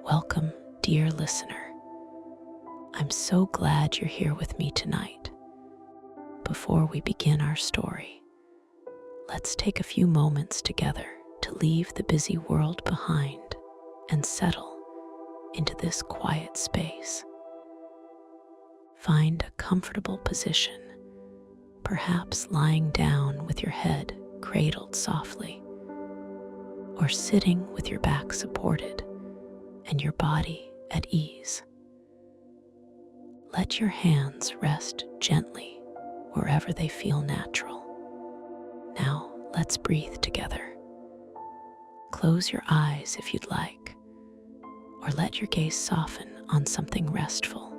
Welcome, dear listener. I'm so glad you're here with me tonight. Before we begin our story, let's take a few moments together to leave the busy world behind and settle into this quiet space. Find a comfortable position, perhaps lying down with your head cradled softly, or sitting with your back supported and your body at ease. Let your hands rest gently wherever they feel natural. Now, let's breathe together. Close your eyes if you'd like, or let your gaze soften on something restful.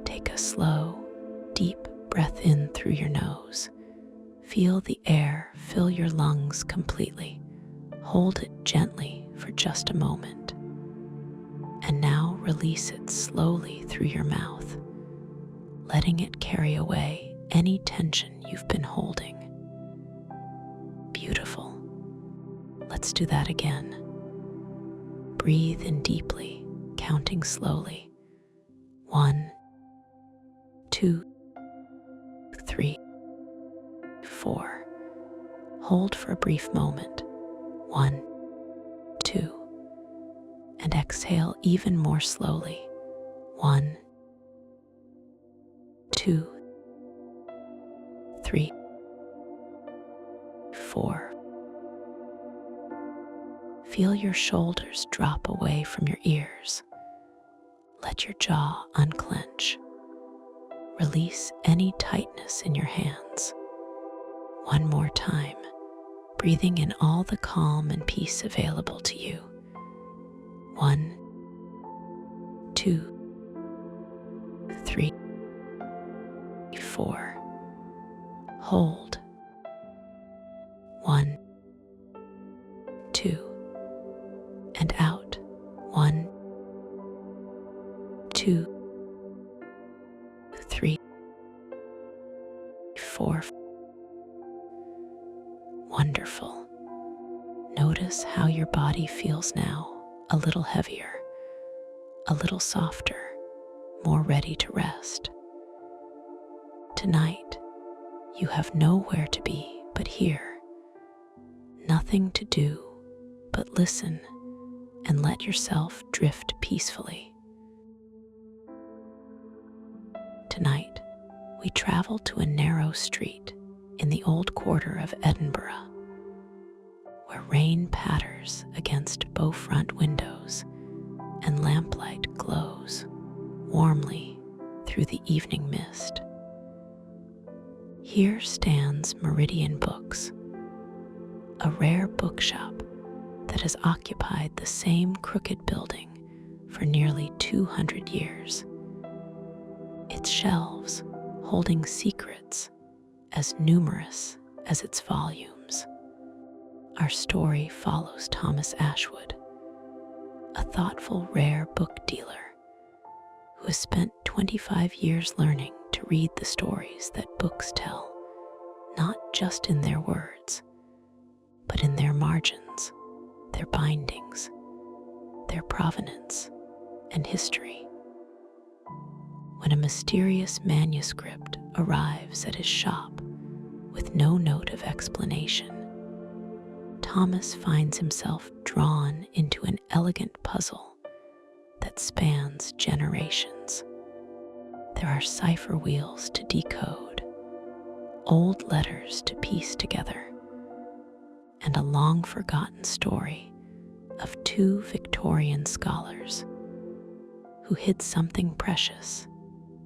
Take a slow, deep breath in through your nose. Feel the air fill your lungs completely. Hold it gently for just a moment. And now release it slowly through your mouth, letting it carry away any tension you've been holding. Beautiful. Let's do that again. Breathe in deeply, counting slowly. 1, 2, 3, 4. Hold for a brief moment. 1, 2. And exhale even more slowly. 1, 2, 3, 4. Feel your shoulders drop away from your ears. Let your jaw unclench. Release any tightness in your hands. One more time, breathing in all the calm and peace available to you. 1, 2, 3, 4. Hold. 1, 2, and out. 1, 2, 3, 4. Wonderful. Notice how your body feels now. A little heavier, a little softer, more ready to rest. Tonight, you have nowhere to be but here. Nothing to do but listen and let yourself drift peacefully. Tonight, we travel to a narrow street in the old quarter of Edinburgh, where rain patters against bow-front windows and lamplight glows warmly through the evening mist. Here stands Meridian Books, a rare bookshop that has occupied the same crooked building for nearly 200 years. Its shelves holding secrets as numerous as its volumes. Our story follows Thomas Ashwood, a thoughtful, rare book dealer who has spent 25 years learning to read the stories that books tell, not just in their words, but in their margins, their bindings, their provenance, and history. When a mysterious manuscript arrives at his shop with no note of explanation, Thomas finds himself drawn into an elegant puzzle that spans generations. There are cipher wheels to decode, old letters to piece together, and a long-forgotten story of two Victorian scholars who hid something precious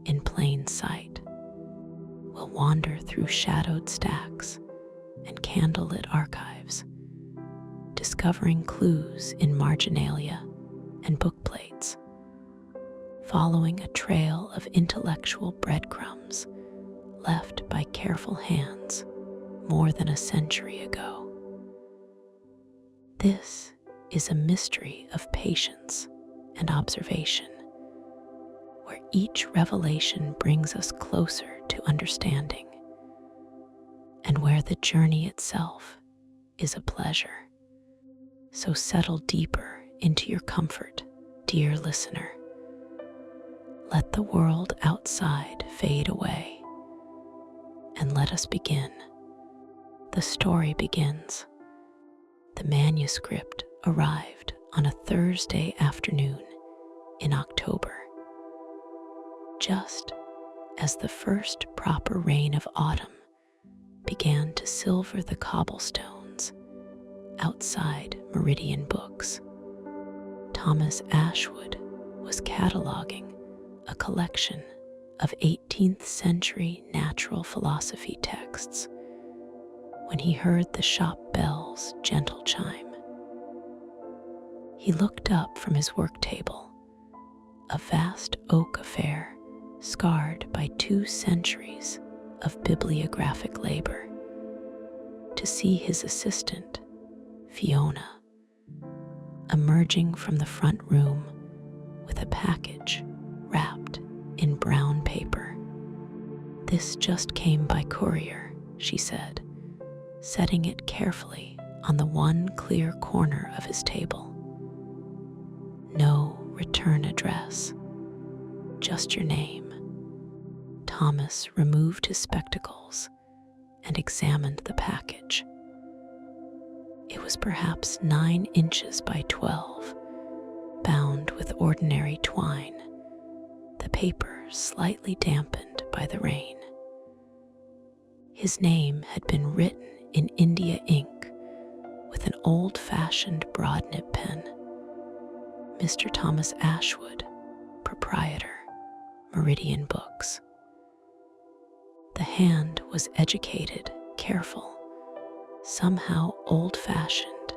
in plain sight. We'll wander through shadowed stacks and candlelit archives, discovering clues in marginalia and book plates, following a trail of intellectual breadcrumbs left by careful hands more than a century ago. This is a mystery of patience and observation, where each revelation brings us closer to understanding, and where the journey itself is a pleasure. So settle deeper into your comfort, dear listener. Let the world outside fade away, and let us begin. The story begins. The manuscript arrived on a Thursday afternoon in October, just as the first proper rain of autumn began to silver the cobblestones outside Meridian Books. Thomas Ashwood was cataloging a collection of 18th century natural philosophy texts when he heard the shop bell's gentle chime. He looked up from his work table, a vast oak affair scarred by 2 centuries of bibliographic labor, to see his assistant, Fiona, emerging from the front room with a package wrapped in brown paper. "This just came by courier," she said, setting it carefully on the one clear corner of his table. "No return address, just your name." Thomas removed his spectacles and examined the package. It was perhaps 9 inches by 12, bound with ordinary twine, the paper slightly dampened by the rain. His name had been written in India ink with an old-fashioned broad-nib pen. Mr. Thomas Ashwood, proprietor, Meridian Books. The hand was educated, careful, somehow old-fashioned,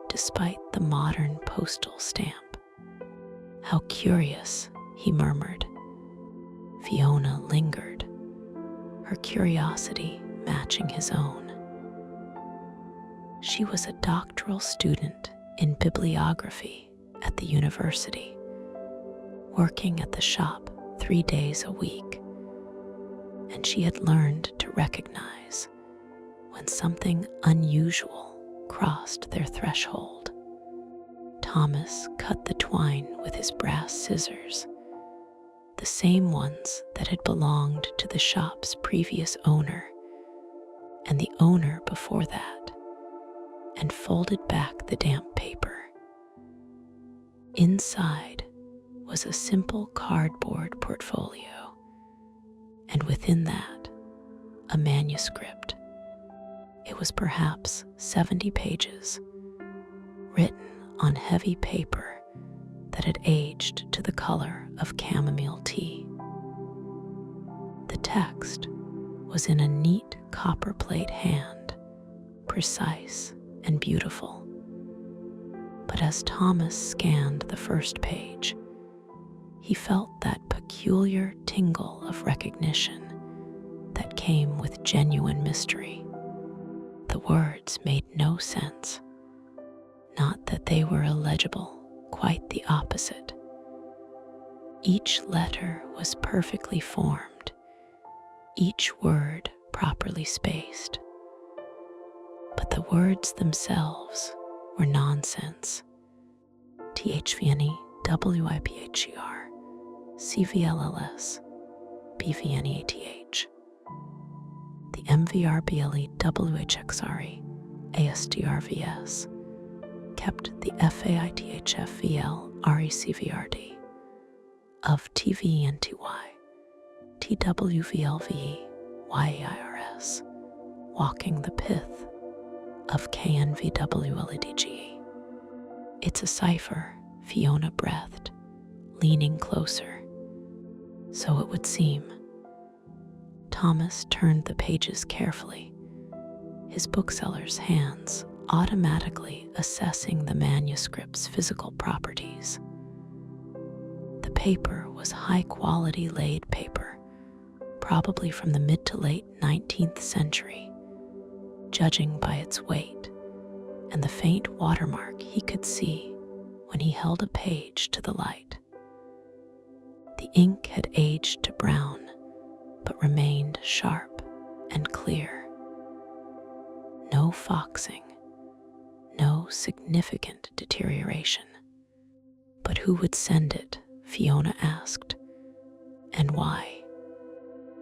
despite the modern postal stamp. "How curious," he murmured. Fiona lingered, her curiosity matching his own. She was a doctoral student in bibliography at the university, working at the shop 3 days a week, and she had learned to recognize when something unusual crossed their threshold. Thomas cut the twine with his brass scissors, the same ones that had belonged to the shop's previous owner and the owner before that, and folded back the damp paper. Inside was a simple cardboard portfolio, and within that, a manuscript. It was perhaps 70 pages, written on heavy paper that had aged to the color of chamomile tea. The text was in a neat copperplate hand, precise and beautiful. But as Thomas scanned the first page, he felt that peculiar tingle of recognition that came with genuine mystery. The words made no sense. Not that they were illegible, quite the opposite. Each letter was perfectly formed, each word properly spaced. But the words themselves were nonsense. THVNE, WIPHER, CVLLS, BVNEATH. The MVRBLE, WHXRE, ASDRVS, kept the FAITHFVL, RECVRD, of TVENTY, TWVLVE, YEIRS, walking the pith of KNVWLEDGE. "It's a cipher," Fiona breathed, leaning closer. "So it would seem." Thomas turned the pages carefully, his bookseller's hands automatically assessing the manuscript's physical properties. The paper was high-quality laid paper, probably from the mid to late 19th century, judging by its weight and the faint watermark he could see when he held a page to the light. The ink had aged to brown, but remained sharp and clear. No foxing, no significant deterioration. But who would send it? Fiona asked. And why?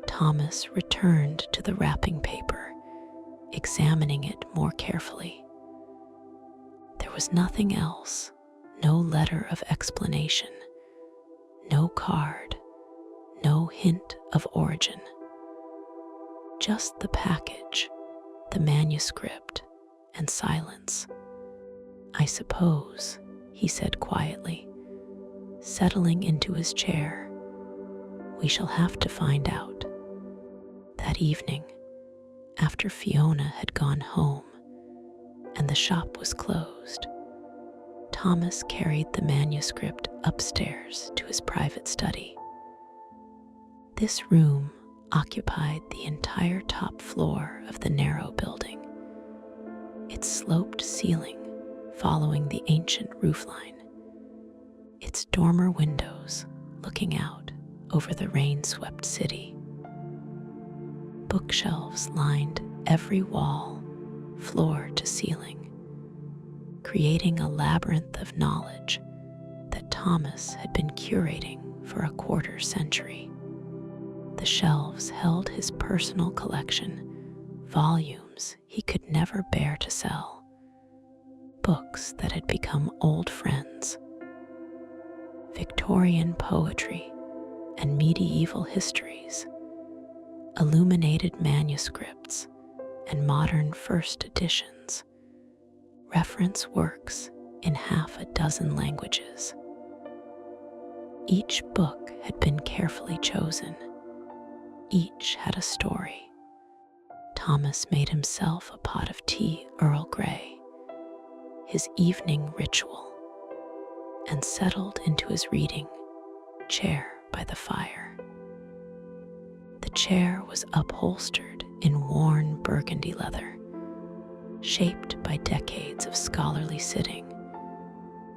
Thomas returned to the wrapping paper, examining it more carefully. There was nothing else, no letter of explanation, no card, no hint of origin. Just the package, the manuscript, and silence. I suppose, he said quietly, settling into his chair. We shall have to find out. That evening, after Fiona had gone home and the shop was closed, Thomas carried the manuscript upstairs to his private study. This room occupied the entire top floor of the narrow building, its sloped ceiling following the ancient roofline, its dormer windows looking out over the rain-swept city. Bookshelves lined every wall, floor to ceiling, creating a labyrinth of knowledge that Thomas had been curating for a quarter century. The shelves held his personal collection, volumes he could never bear to sell, books that had become old friends, Victorian poetry and medieval histories, illuminated manuscripts and modern first editions, reference works in half a dozen languages. Each book had been carefully chosen. Each had a story. Thomas made himself a pot of tea Earl Grey, his evening ritual, and settled into his reading chair by the fire. The chair was upholstered in worn burgundy leather, shaped by decades of scholarly sitting,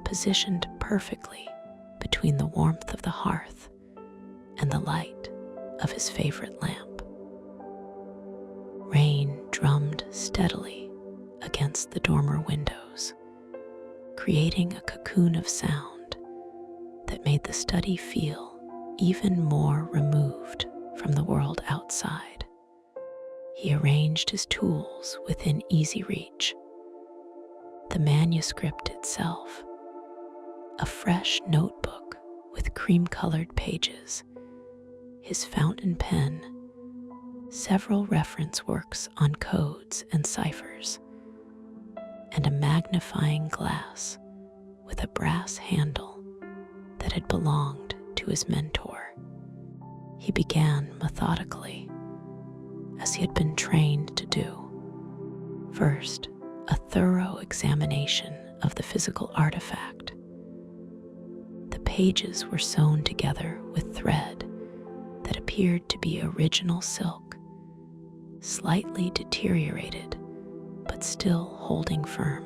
positioned perfectly between the warmth of the hearth and the light of his favorite lamp. Rain drummed steadily against the dormer windows, creating a cocoon of sound that made the study feel even more removed from the world outside. He arranged his tools within easy reach. The manuscript itself, a fresh notebook with cream-colored pages, his fountain pen, several reference works on codes and ciphers, and a magnifying glass with a brass handle that had belonged to his mentor. He began methodically, as he had been trained to do. First, a thorough examination of the physical artifact. The pages were sewn together with thread that appeared to be original silk, slightly deteriorated, but still holding firm.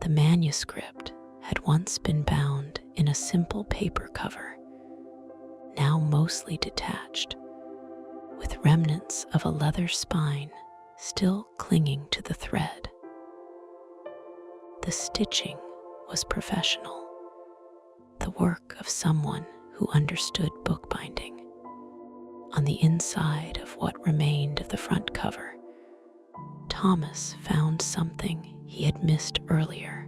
The manuscript had once been bound in a simple paper cover, now mostly detached, with remnants of a leather spine still clinging to the thread. The stitching was professional, the work of someone who understood bookbinding. On the inside of what remained of the front cover, Thomas found something he had missed earlier.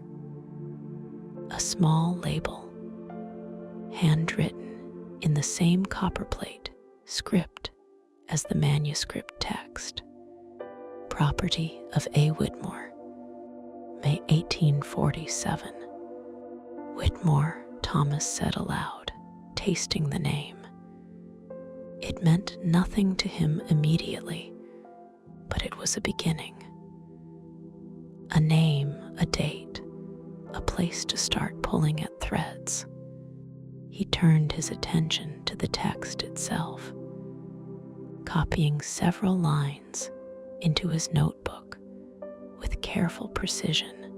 A small label, handwritten in the same copperplate script as the manuscript text. Property of A. Whitmore, May 1847. Whitmore, Thomas said aloud, tasting the name. It meant nothing to him immediately, but it was a beginning. A name, a date, a place to start pulling at threads. He turned his attention to the text itself, copying several lines into his notebook with careful precision.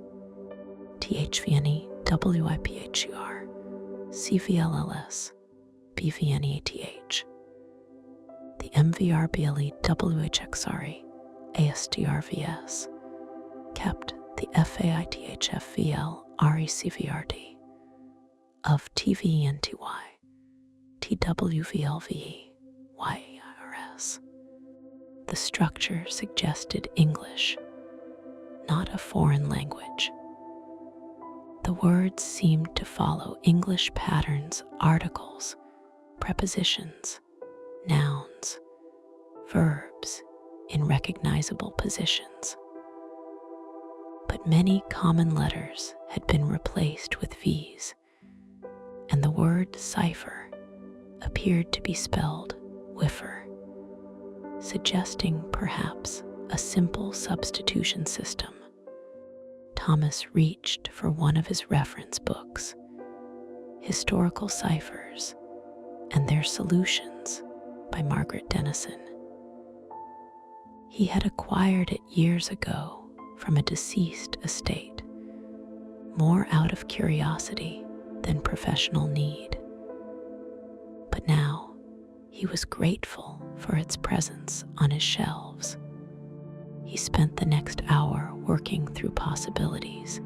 THVNE WIPHUR CVLLS BVNEATH the MVRBLE WHXRE ASDRVS kept the FAITHFVL RECVRD of TVNTY, TWVLVE, YERS. The structure suggested English, not a foreign language. The words seemed to follow English patterns, articles, prepositions, nouns, verbs in recognizable positions. But many common letters had been replaced with V's, and the word cipher appeared to be spelled whiffer, suggesting perhaps a simple substitution system. Thomas reached for one of his reference books, Historical Ciphers and Their Solutions by Margaret Dennison. He had acquired it years ago from a deceased estate, more out of curiosity than professional need. But now he was grateful for its presence on his shelves. He spent the next hour working through possibilities,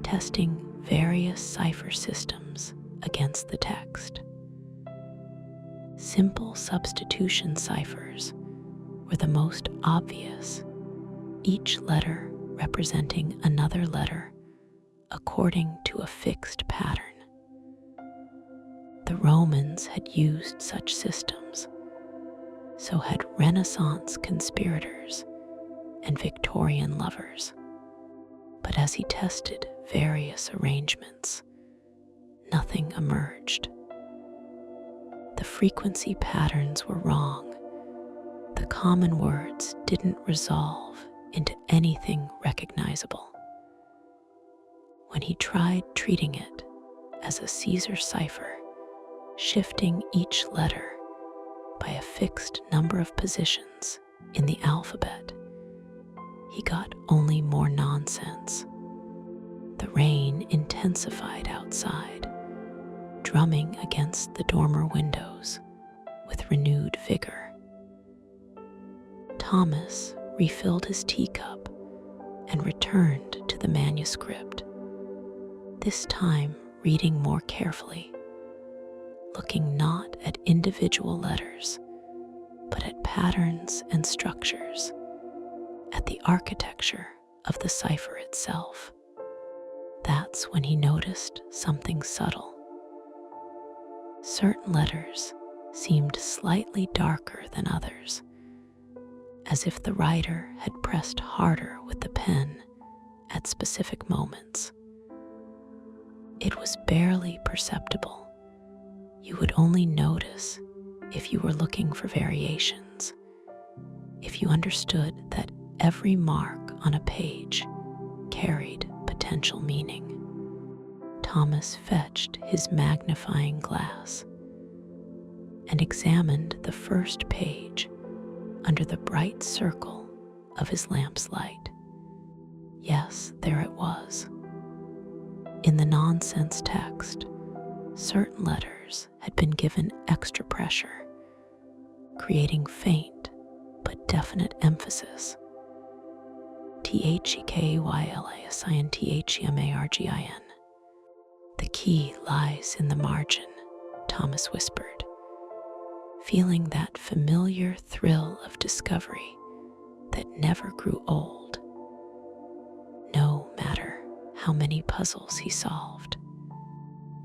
testing various cipher systems against the text. Simple substitution ciphers were the most obvious, each letter representing another letter according to a fixed pattern. The Romans had used such systems, so had Renaissance conspirators and Victorian lovers. But as he tested various arrangements, nothing emerged. The frequency patterns were wrong. The common words didn't resolve into anything recognizable. When he tried treating it as a Caesar cipher, shifting each letter by a fixed number of positions in the alphabet, he got only more nonsense. The rain intensified outside, drumming against the dormer windows with renewed vigor. Thomas refilled his teacup and returned to the manuscript, this time reading more carefully, looking not at individual letters, but at patterns and structures, at the architecture of the cipher itself. That's when he noticed something subtle. Certain letters seemed slightly darker than others, as if the writer had pressed harder with the pen at specific moments. It was barely perceptible. You would only notice if you were looking for variations, if you understood that every mark on a page carried potential meaning. Thomas fetched his magnifying glass and examined the first page under the bright circle of his lamp's light. Yes, there it was. In the nonsense text, certain letters had been given extra pressure, creating faint but definite emphasis. THEKYLASINTHEMARGIN. The key lies in the margin, Thomas whispered, feeling that familiar thrill of discovery that never grew old, no matter how many puzzles he solved.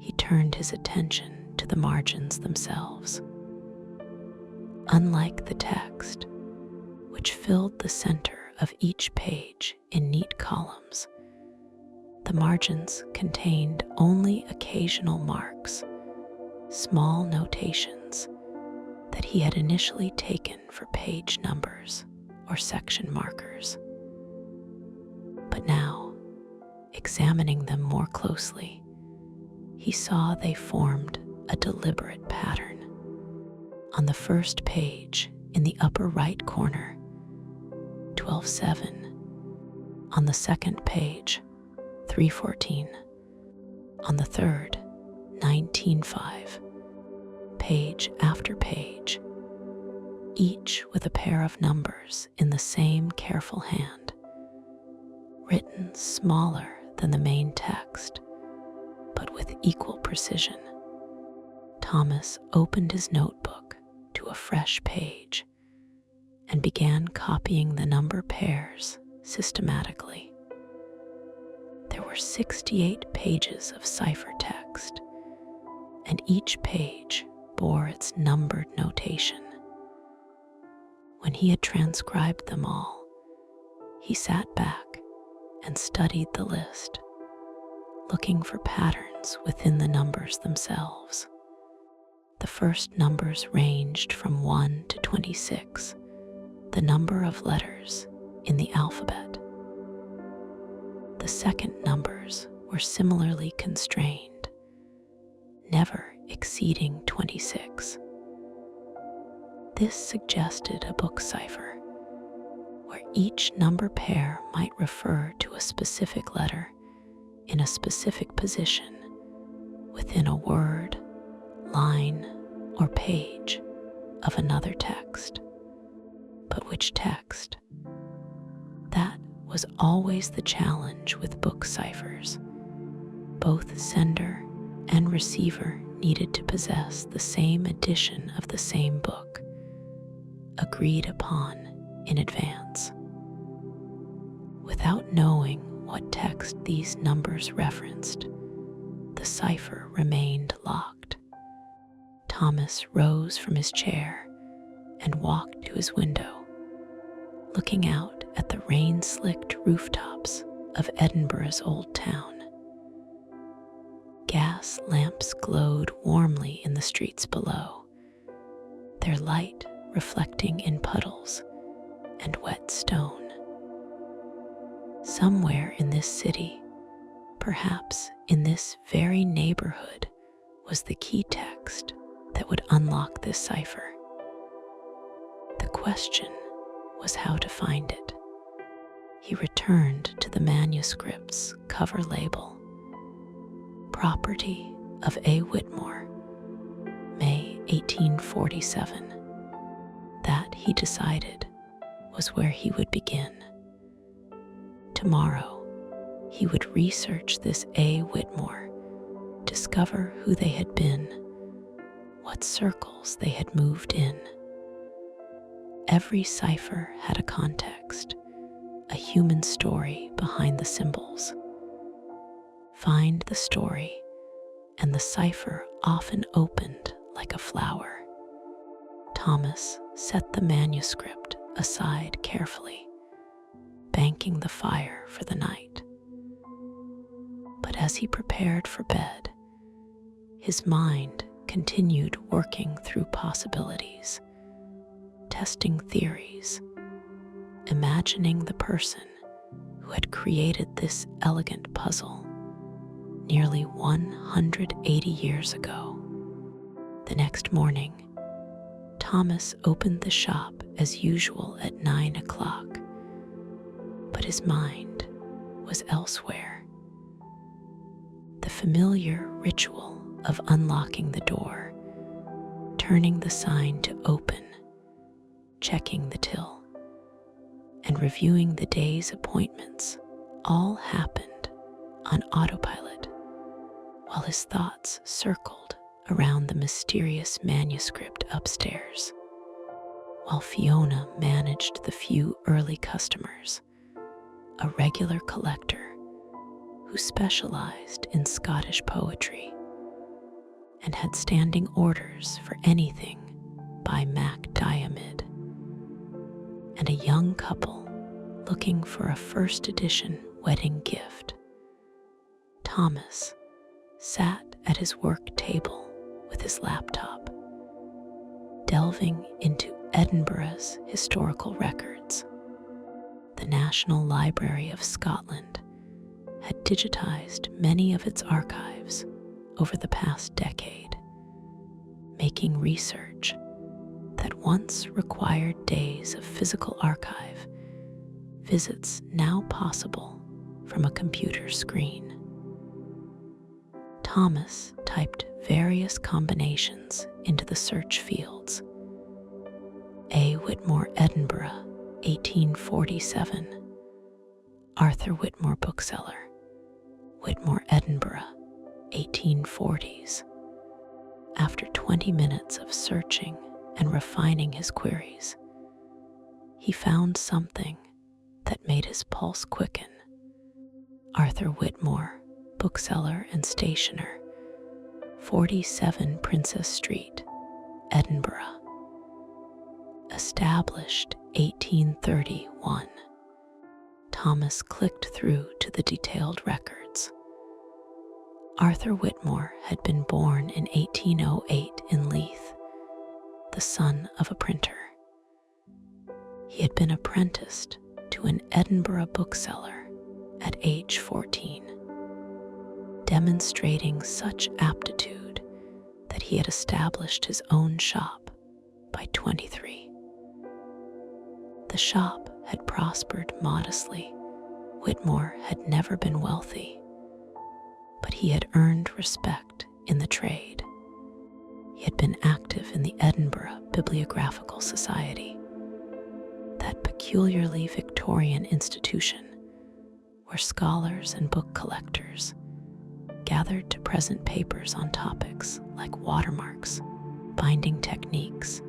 He turned his attention to the margins themselves. Unlike the text, which filled the center of each page in neat columns, the margins contained only occasional marks, small notations that he had initially taken for page numbers or section markers. But now, examining them more closely, he saw they formed a deliberate pattern. On the first page, in the upper right corner, 12:7. On the second page, 3:14. On the third, 19:5. Page after page, each with a pair of numbers in the same careful hand, written smaller than the main text, but with equal precision. Thomas opened his notebook to a fresh page and began copying the number pairs systematically. There were 68 pages of cipher text, and each page bore its numbered notation. When he had transcribed them all, he sat back and studied the list, looking for patterns within the numbers themselves. The first numbers ranged from 1 to 26, the number of letters in the alphabet. The second numbers were similarly constrained, never exceeding 26. This suggested a book cipher, where each number pair might refer to a specific letter in a specific position within a word, line, or page of another text. But which text? That was always the challenge with book ciphers. Both sender and receiver needed to possess the same edition of the same book, agreed upon in advance. Without knowing what text these numbers referenced, the cipher remained locked. Thomas rose from his chair and walked to his window, looking out at the rain-slicked rooftops of Edinburgh's old town. Gas lamps glowed warmly in the streets below, their light reflecting in puddles and wet stone. Somewhere in this city, perhaps in this very neighborhood, was the key text that would unlock this cipher. The question was how to find it. He returned to the manuscript's cover label, Property of A. Whitmore, May 1847. That, he decided, was where he would begin. Tomorrow, he would research this A. Whitmore, discover who they had been, what circles they had moved in. Every cipher had a context, a human story behind the symbols. Find the story, and the cipher often opened like a flower. Thomas set the manuscript aside carefully, banking the fire for the night. But as he prepared for bed, his mind continued working through possibilities, testing theories, imagining the person who had created this elegant puzzle nearly 180 years ago. The next morning, Thomas opened the shop as usual at 9 o'clock, but his mind was elsewhere. The familiar ritual of unlocking the door, turning the sign to open, checking the till, and reviewing the day's appointments all happened on autopilot, while his thoughts circled around the mysterious manuscript upstairs. While Fiona managed the few early customers, a regular collector who specialized in Scottish poetry and had standing orders for anything by Mac Diarmid, and a young couple looking for a first edition wedding gift, Thomas sat at his work table with his laptop, delving into Edinburgh's historical records. The National Library of Scotland had digitized many of its archives over the past decade, making research that once required days of physical archive visits now possible from a computer screen. Thomas typed various combinations into the search fields. A. Whitmore, Edinburgh, 1847. Arthur Whitmore bookseller, Whitmore, Edinburgh, 1840s. After 20 minutes of searching and refining his queries, he found something that made his pulse quicken. Arthur Whitmore, bookseller and stationer, 47 Princess Street, Edinburgh. Established 1831. Thomas clicked through to the detailed records. Arthur Whitmore had been born in 1808 in Leith, the son of a printer. He had been apprenticed to an Edinburgh bookseller at age 14, demonstrating such aptitude that he had established his own shop by 23. The shop had prospered modestly. Whitmore had never been wealthy, but he had earned respect in the trade. He had been active in the Edinburgh Bibliographical Society, that peculiarly Victorian institution where scholars and book collectors gathered to present papers on topics like watermarks, binding techniques,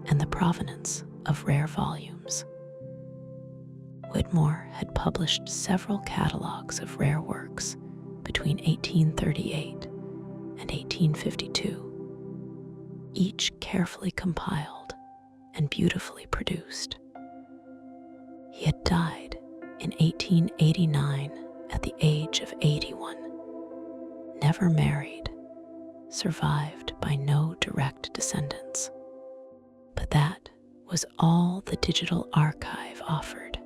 and the provenance of rare volumes. Whitmore had published several catalogues of rare works between 1838 and 1852, each carefully compiled and beautifully produced. He had died in 1889 at the age of 81, never married, survived by no direct descendants. But that was all the digital archive offered.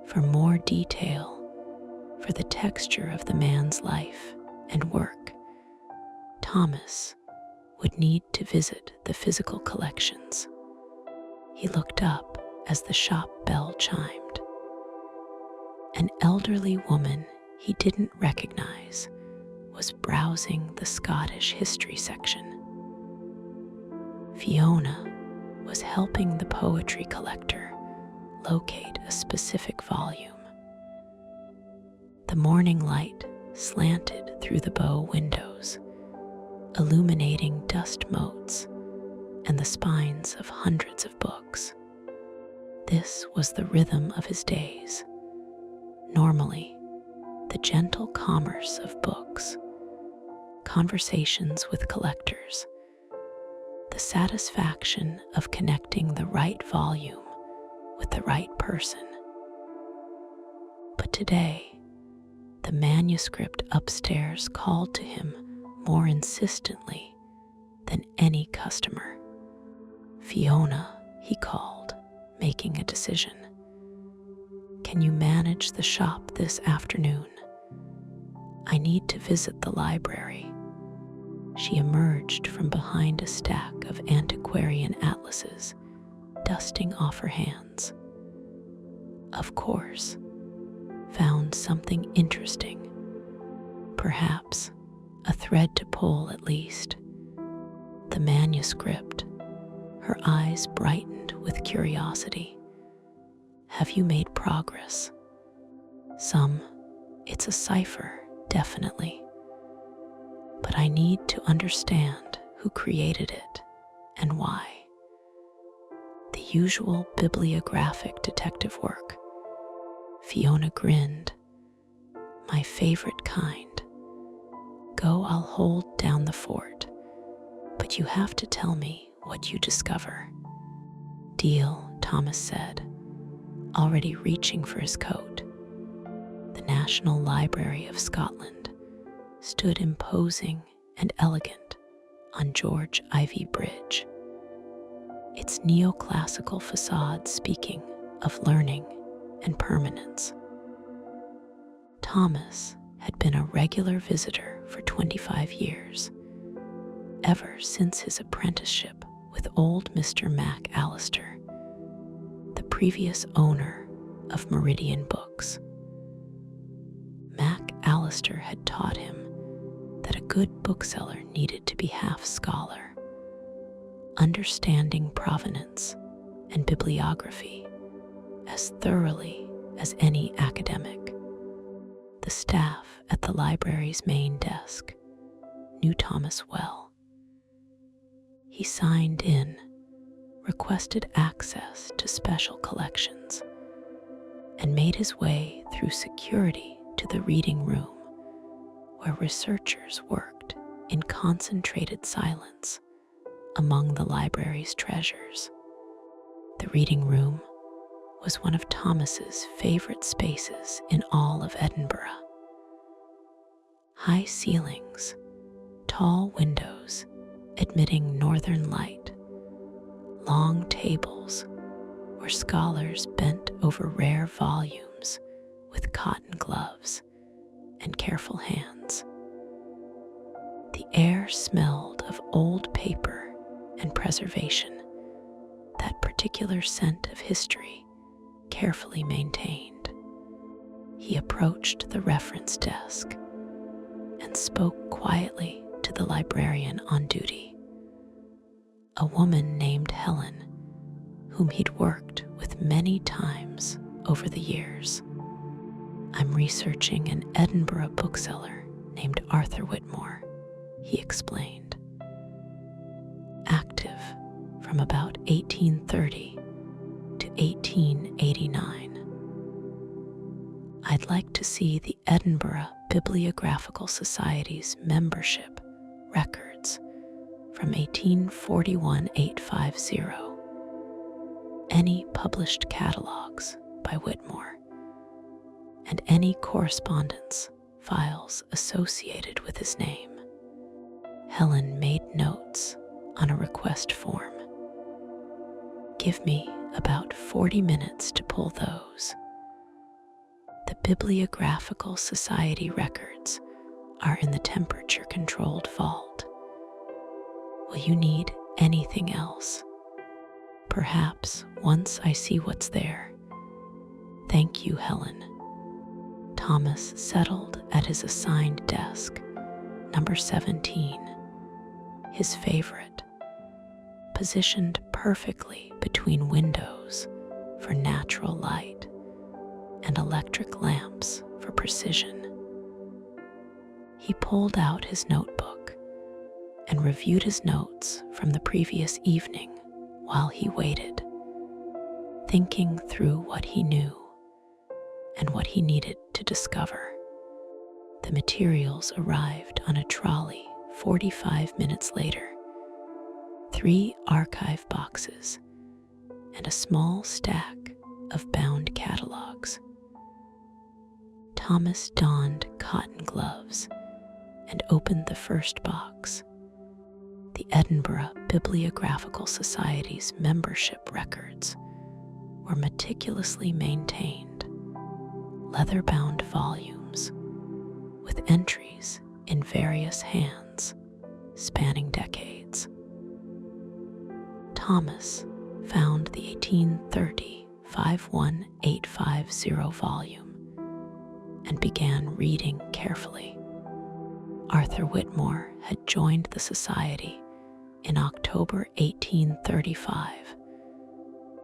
For more detail, for the texture of the man's life and work, Thomas would need to visit the physical collections. He looked up as the shop bell chimed. An elderly woman he didn't recognize was browsing the Scottish history section. Fiona was helping the poetry collector locate a specific volume. The morning light slanted through the bow windows, illuminating dust motes and the spines of hundreds of books. This was the rhythm of his days. Normally, the gentle commerce of books, conversations with collectors, the satisfaction of connecting the right volume with the right person. But today, the manuscript upstairs called to him more insistently than any customer. Fiona, he called, making a decision. Can you manage the shop this afternoon? I need to visit the library. She emerged from behind a stack of antiquarian atlases, dusting off her hands. Of course, found something interesting. Perhaps a thread to pull at least. The manuscript. Her eyes brightened with curiosity. Have you made progress? Some. It's a cipher, definitely. But I need to understand who created it and why. The usual bibliographic detective work. Fiona grinned. My favorite kind. Go, I'll hold down the fort, but you have to tell me what you discover. Deal, Thomas said, already reaching for his coat. The National Library of Scotland stood imposing and elegant on George Ivy Bridge, its neoclassical facade speaking of learning and permanence. Thomas had been a regular visitor for 25 years, ever since his apprenticeship with old Mr. Mac Allister, the previous owner of Meridian Books. Mac Allister had taught him that a good bookseller needed to be half scholar, understanding provenance and bibliography as thoroughly as any academic. The staff at the library's main desk knew Thomas well. He signed in, requested access to special collections, and made his way through security to the reading room, where researchers worked in concentrated silence among the library's treasures. The reading room was one of Thomas's favorite spaces in all of Edinburgh. High ceilings, tall windows admitting northern light, long tables where scholars bent over rare volumes with cotton gloves and careful hands. The air smelled of old paper and preservation, that particular scent of history carefully maintained. He approached the reference desk and spoke quietly to the librarian on duty, a woman named Helen, whom he'd worked with many times over the years. "I'm researching an Edinburgh bookseller named Arthur Whitmore," he explained. "Active from about 1830 to 1889. I'd like to see the Edinburgh Bibliographical Society's membership records from 1841-850, any published catalogs by Whitmore, and any correspondence files associated with his name." Helen made notes on a request form. "Give me about 40 minutes to pull those. The Bibliographical Society records are in the temperature-controlled vault. Will you need anything else? Perhaps once I see what's there." "Thank you, Helen." Thomas settled at his assigned desk, number 17, his favorite, positioned perfectly between windows for natural light and electric lamps for precision. He pulled out his notebook and reviewed his notes from the previous evening while he waited, thinking through what he knew and what he needed to discover. The materials arrived on a trolley 45 minutes later, 3 archive boxes and a small stack of bound catalogs. Thomas donned cotton gloves and opened the first box. The Edinburgh Bibliographical Society's membership records were meticulously maintained, leather-bound volumes with entries in various hands spanning decades. Thomas found the 1830 51850 volume and began reading carefully. Arthur Whitmore had joined the society in October 1835,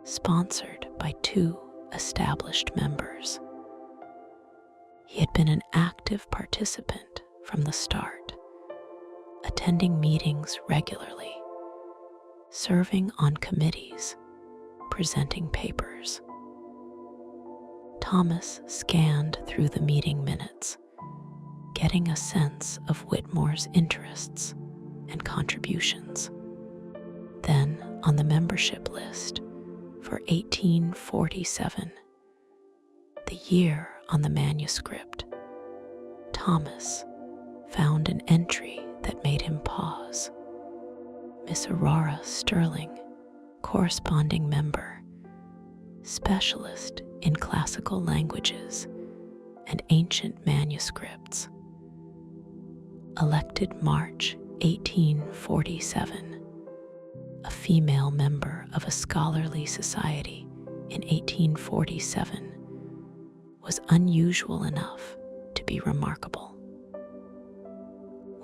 sponsored by 2 established members. He had been an active participant from the start, attending meetings regularly, serving on committees, presenting papers. Thomas scanned through the meeting minutes, getting a sense of Whitmore's interests and contributions. Then, on the membership list for 1847, the year on the manuscript, Thomas found an entry that made him pause. Miss Aurora Sterling, corresponding member, specialist in classical languages and ancient manuscripts. Elected March 1847, a female member of a scholarly society in 1847 was unusual enough to be remarkable.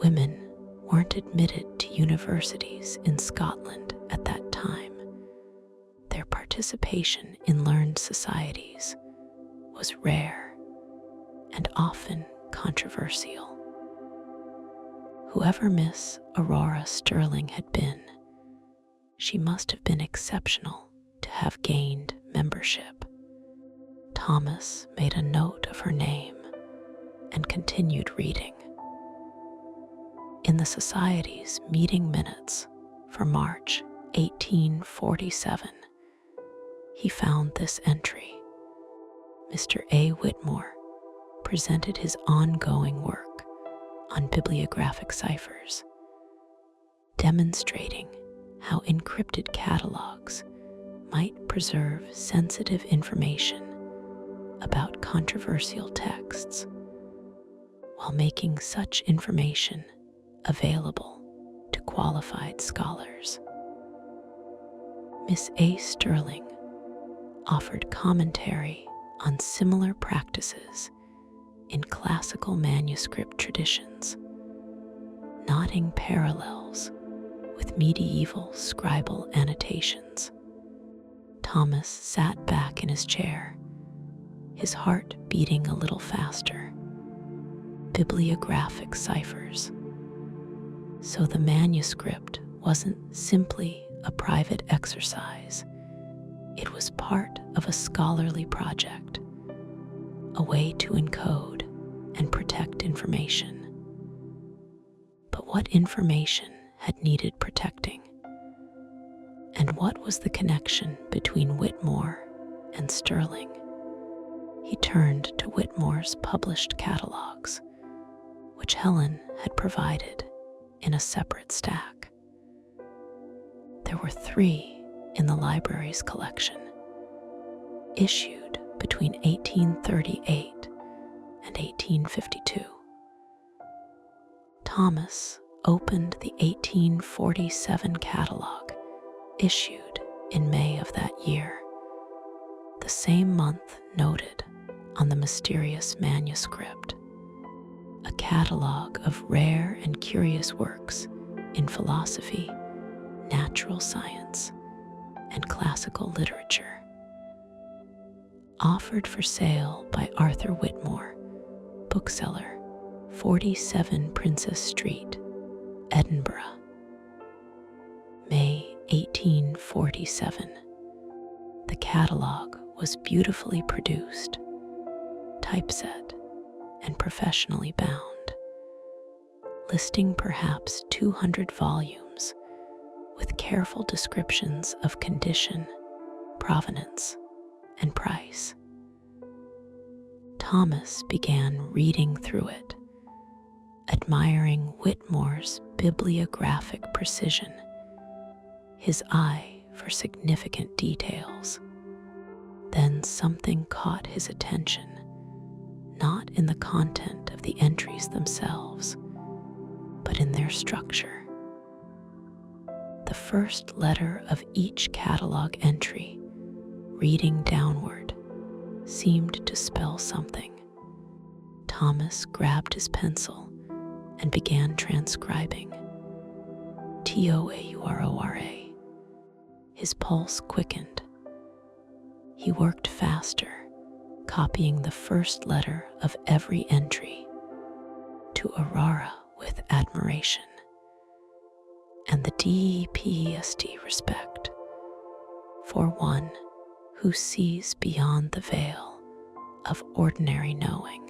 Women weren't admitted to universities in Scotland at that time. Their participation in learned societies was rare and often controversial. Whoever Miss Aurora Sterling had been, she must have been exceptional to have gained membership. Thomas made a note of her name and continued reading. In the Society's meeting minutes for March 1847, he found this entry. Mr. A. Whitmore presented his ongoing work on bibliographic ciphers, demonstrating how encrypted catalogs might preserve sensitive information about controversial texts while making such information available to qualified scholars. Miss A. Sterling offered commentary on similar practices in classical manuscript traditions, noting parallels with medieval scribal annotations. Thomas sat back in his chair, his heart beating a little faster. Bibliographic ciphers. So the manuscript wasn't simply a private exercise. It was part of a scholarly project, a way to encode and protect information. But what information had needed protecting? And what was the connection between Whitmore and Sterling? He turned to Whitmore's published catalogs, which Helen had provided in a separate stack. There were 3 in the library's collection, issued between 1838 and 1852. Thomas opened the 1847 catalog, issued in May of that year, the same month noted on the Mysterious Manuscript, a catalog of rare and curious works in philosophy, natural science, and classical literature. Offered for sale by Arthur Whitmore, bookseller, 47 Princess Street, Edinburgh. May 1847. The catalog was beautifully produced, typeset, and professionally bound, listing perhaps 200 volumes with careful descriptions of condition, provenance, and price. Thomas began reading through it, admiring Whitmore's bibliographic precision, his eye for significant details. Then something caught his attention, not in the content of the entries themselves, but in their structure. The first letter of each catalog entry, reading downward, seemed to spell something. Thomas grabbed his pencil and began transcribing. Toaura. His pulse quickened. He worked faster, copying the first letter of every entry to Aurora with admiration, and the deepest respect for one who sees beyond the veil of ordinary knowing.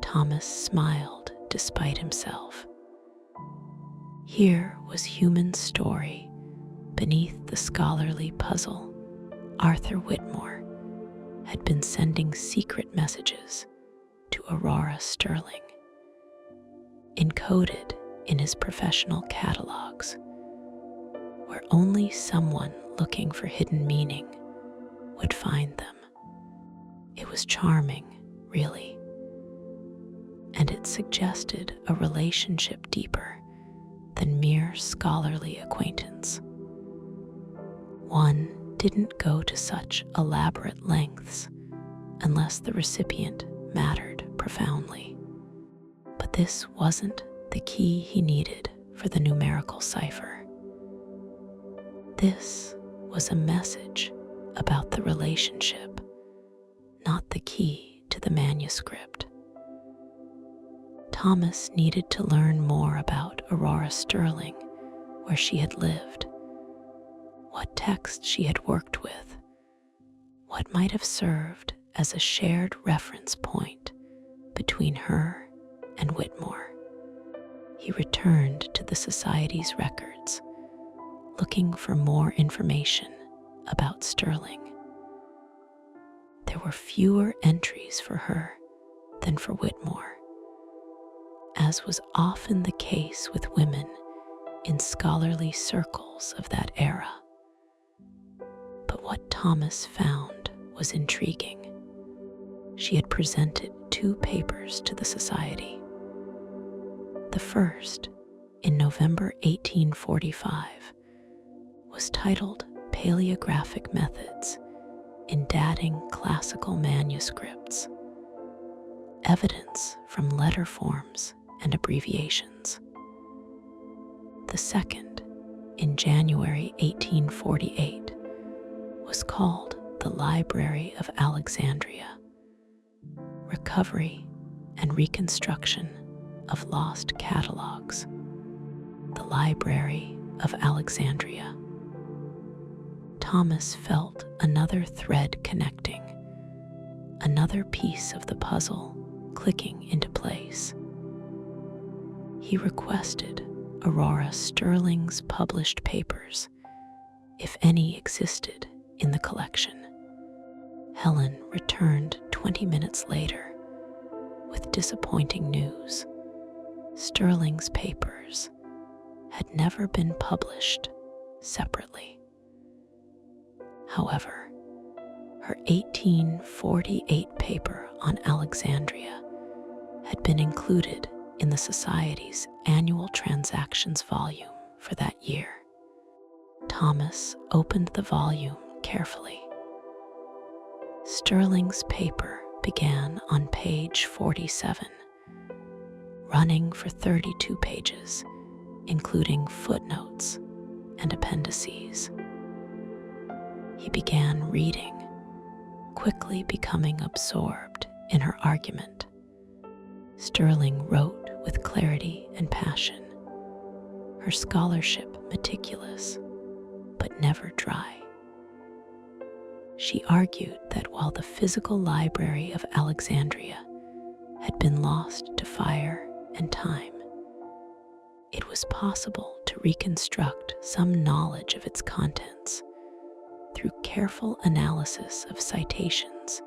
Thomas smiled despite himself. Here was human story beneath the scholarly puzzle. Arthur Whitmore had been sending secret messages to Aurora Sterling, encoded in his professional catalogs, where only someone looking for hidden meaning would find them. It was charming, really, and it suggested a relationship deeper than mere scholarly acquaintance. One didn't go to such elaborate lengths unless the recipient mattered profoundly. But this wasn't the key he needed for the numerical cipher. This was a message about the relationship, not the key to the manuscript. Thomas needed to learn more about Aurora Sterling, where she had lived, what texts she had worked with, what might have served as a shared reference point between her and Whitmore. He returned to the Society's records, looking for more information about Sterling. There were fewer entries for her than for Whitmore, as was often the case with women in scholarly circles of that era. But what Thomas found was intriguing. She had presented 2 papers to the Society. The first, in November 1845, was titled Paleographic Methods in Dating Classical Manuscripts, Evidence from Letter Forms and Abbreviations. The second, in January 1848, was called The Library of Alexandria, Recovery and Reconstruction of Lost Catalogs. The Library of Alexandria. Thomas felt another thread connecting, another piece of the puzzle clicking into place. He requested Aurora Sterling's published papers, if any existed in the collection. Helen returned 20 minutes later with disappointing news. Sterling's papers had never been published separately. However, her 1848 paper on Alexandria had been included in the Society's annual transactions volume for that year. Thomas opened the volume carefully. Sterling's paper began on page 47, running for 32 pages, including footnotes and appendices. He began reading, quickly becoming absorbed in her argument. Sterling wrote with clarity and passion, her scholarship meticulous, but never dry. She argued that while the physical library of Alexandria had been lost to fire and time, it was possible to reconstruct some knowledge of its contents through careful analysis of citations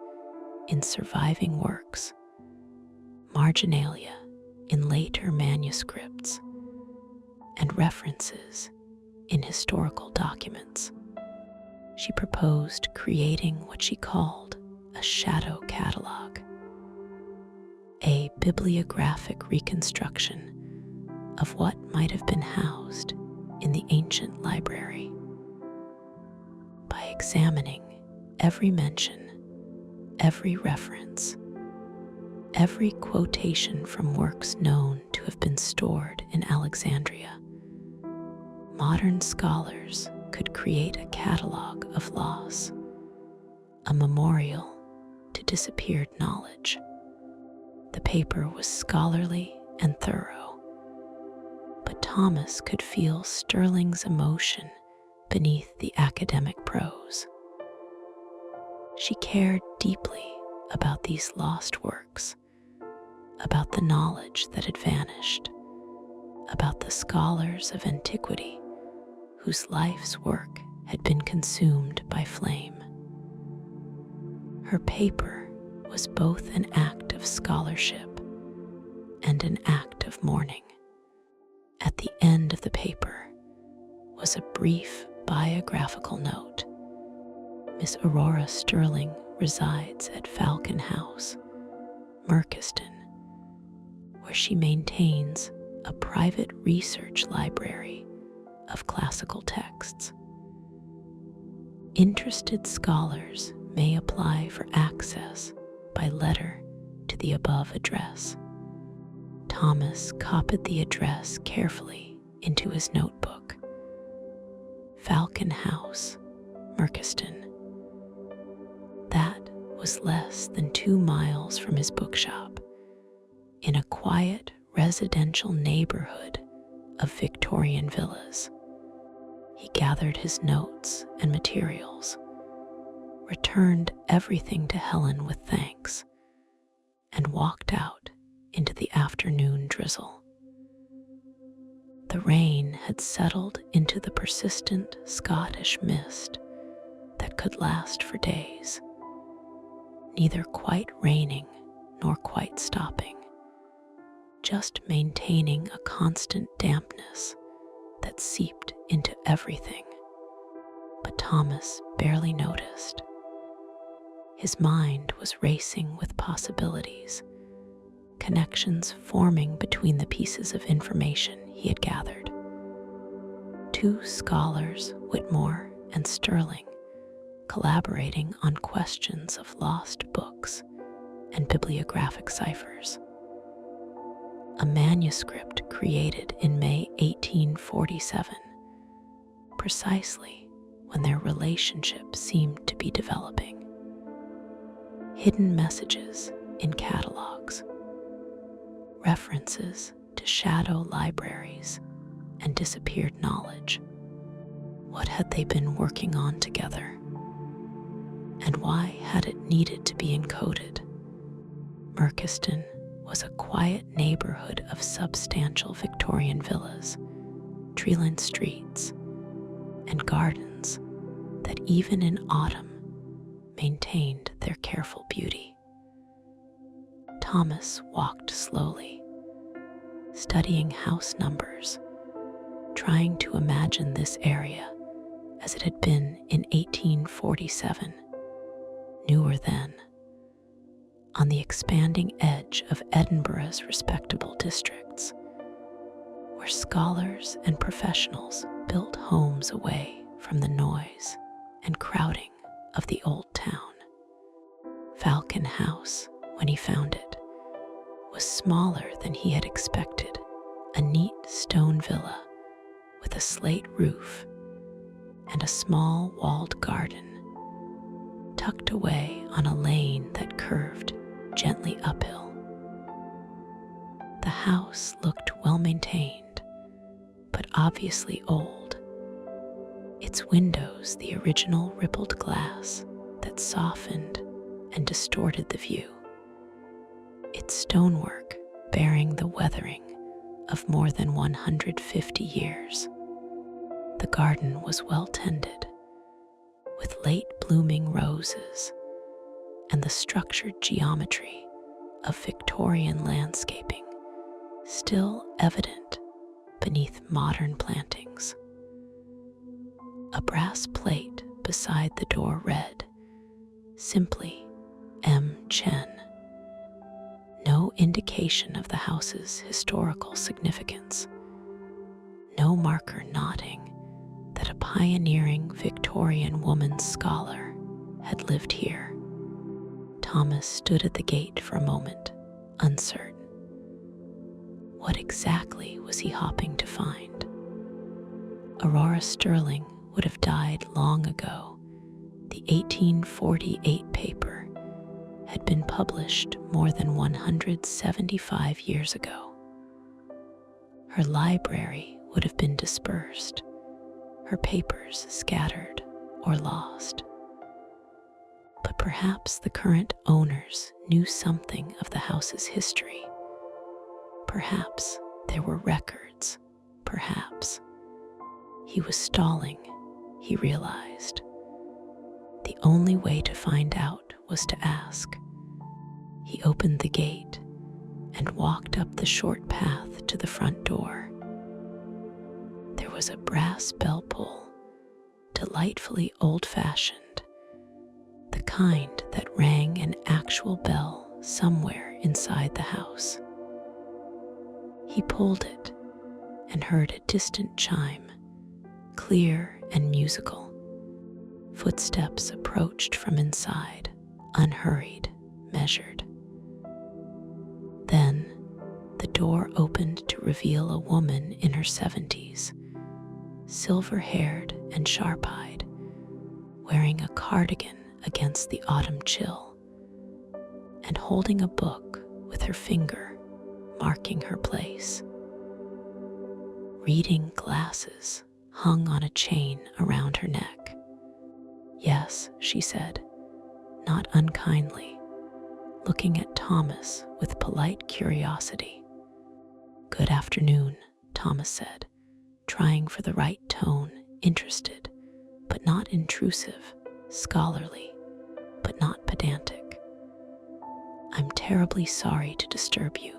in surviving works, marginalia in later manuscripts, and references in historical documents. She proposed creating what she called a shadow catalog, a bibliographic reconstruction of what might have been housed in the ancient library. By examining every mention, every reference, every quotation from works known to have been stored in Alexandria, modern scholars could create a catalog of loss, a memorial to disappeared knowledge. The paper was scholarly and thorough, but Thomas could feel Sterling's emotion beneath the academic prose. She cared deeply about these lost works, about the knowledge that had vanished, about the scholars of antiquity whose life's work had been consumed by flame. Her paper was both an act of scholarship and an act of mourning. At the end of the paper was a brief biographical note. Miss Aurora Sterling resides at Falcon House, Merkiston, where she maintains a private research library of classical texts. Interested scholars may apply for access by letter to the above address. Thomas copied the address carefully into his notebook. Falcon House, Merkiston. That was was less than 2 miles from his bookshop, in a quiet residential neighborhood of Victorian villas. He gathered his notes and materials, returned everything to Helen with thanks, and walked out into the afternoon drizzle. The rain had settled into the persistent Scottish mist that could last for days, neither quite raining nor quite stopping, just maintaining a constant dampness that seeped into everything. But Thomas barely noticed. His mind was racing with possibilities, connections forming between the pieces of information he had gathered. 2 scholars, Whitmore and Sterling, collaborating on questions of lost books and bibliographic ciphers. A manuscript created in May 1847, precisely when their relationship seemed to be developing. Hidden messages in catalogs, references to shadow libraries and disappeared knowledge. What had they been working on together? And why had it needed to be encoded? Merchiston was a quiet neighborhood of substantial Victorian villas, tree-lined streets, and gardens that even in autumn maintained their careful beauty. Thomas walked slowly, studying house numbers, trying to imagine this area as it had been in 1847, newer then, on the expanding edge of Edinburgh's respectable districts, where scholars and professionals built homes away from the noise and crowding of the old town. Falcon House, when he found it, was smaller than he had expected, a neat stone villa with a slate roof and a small walled garden tucked away on a lane that curved gently uphill. The house looked well maintained, but obviously old, its windows the original rippled glass that softened and distorted the view, its stonework bearing the weathering of more than 150 years. The garden was well tended, with late blooming roses and the structured geometry of Victorian landscaping still evident beneath modern plantings. A brass plate beside the door read, simply M. Chen. No indication of the house's historical significance. No marker nodding that a pioneering Victorian woman scholar had lived here. Thomas stood at the gate for a moment, uncertain. What exactly was he hoping to find? Aurora Sterling would have died long ago. The 1848 paper had been published more than 175 years ago. Her library would have been dispersed, her papers scattered or lost. But perhaps the current owners knew something of the house's history. Perhaps there were records. Perhaps. He was stalling, he realized. The only way to find out was to ask. He opened the gate and walked up the short path to the front door. There was a brass bell pull, delightfully old-fashioned, the kind that rang an actual bell somewhere inside the house. He pulled it and heard a distant chime, clear and musical. Footsteps approached from inside, unhurried, measured. Then the door opened to reveal a woman in her 70s, silver-haired and sharp-eyed, wearing a cardigan against the autumn chill, and holding a book with her finger marking her place. Reading glasses hung on a chain around her neck. "Yes," she said, not unkindly, looking at Thomas with polite curiosity. "Good afternoon," Thomas said, trying for the right tone, interested, but not intrusive, scholarly, but not pedantic. "I'm terribly sorry to disturb you.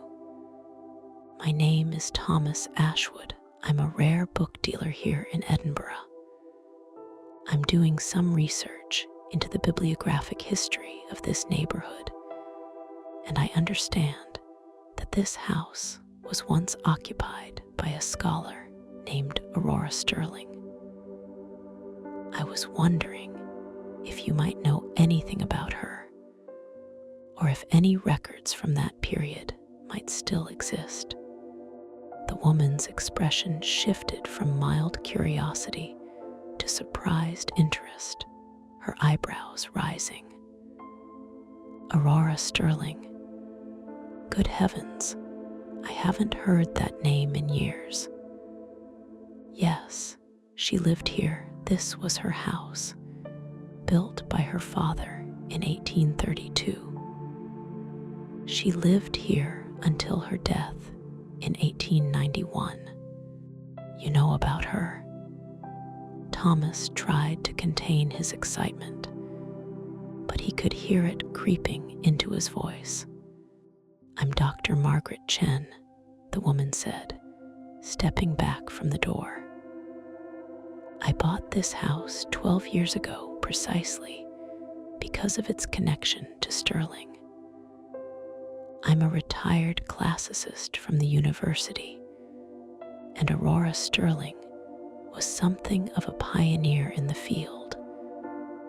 My name is Thomas Ashwood. I'm a rare book dealer here in Edinburgh. I'm doing some research into the bibliographic history of this neighborhood, and I understand that this house was once occupied by a scholar named Aurora Sterling. I was wondering if you might know anything about her, or if any records from that period might still exist." The woman's expression shifted from mild curiosity to surprised interest, her eyebrows rising. "Aurora Sterling? Good heavens, I haven't heard that name in years. Yes, she lived here. This was her house, built by her father in 1832. She lived here until her death in 1891. You know about her?" Thomas tried to contain his excitement, but he could hear it creeping into his voice. "I'm Dr. Margaret Chen," the woman said, stepping back from the door. "I bought this house 12 years ago precisely because of its connection to Sterling. I'm a retired classicist from the university, and Aurora Sterling was something of a pioneer in the field,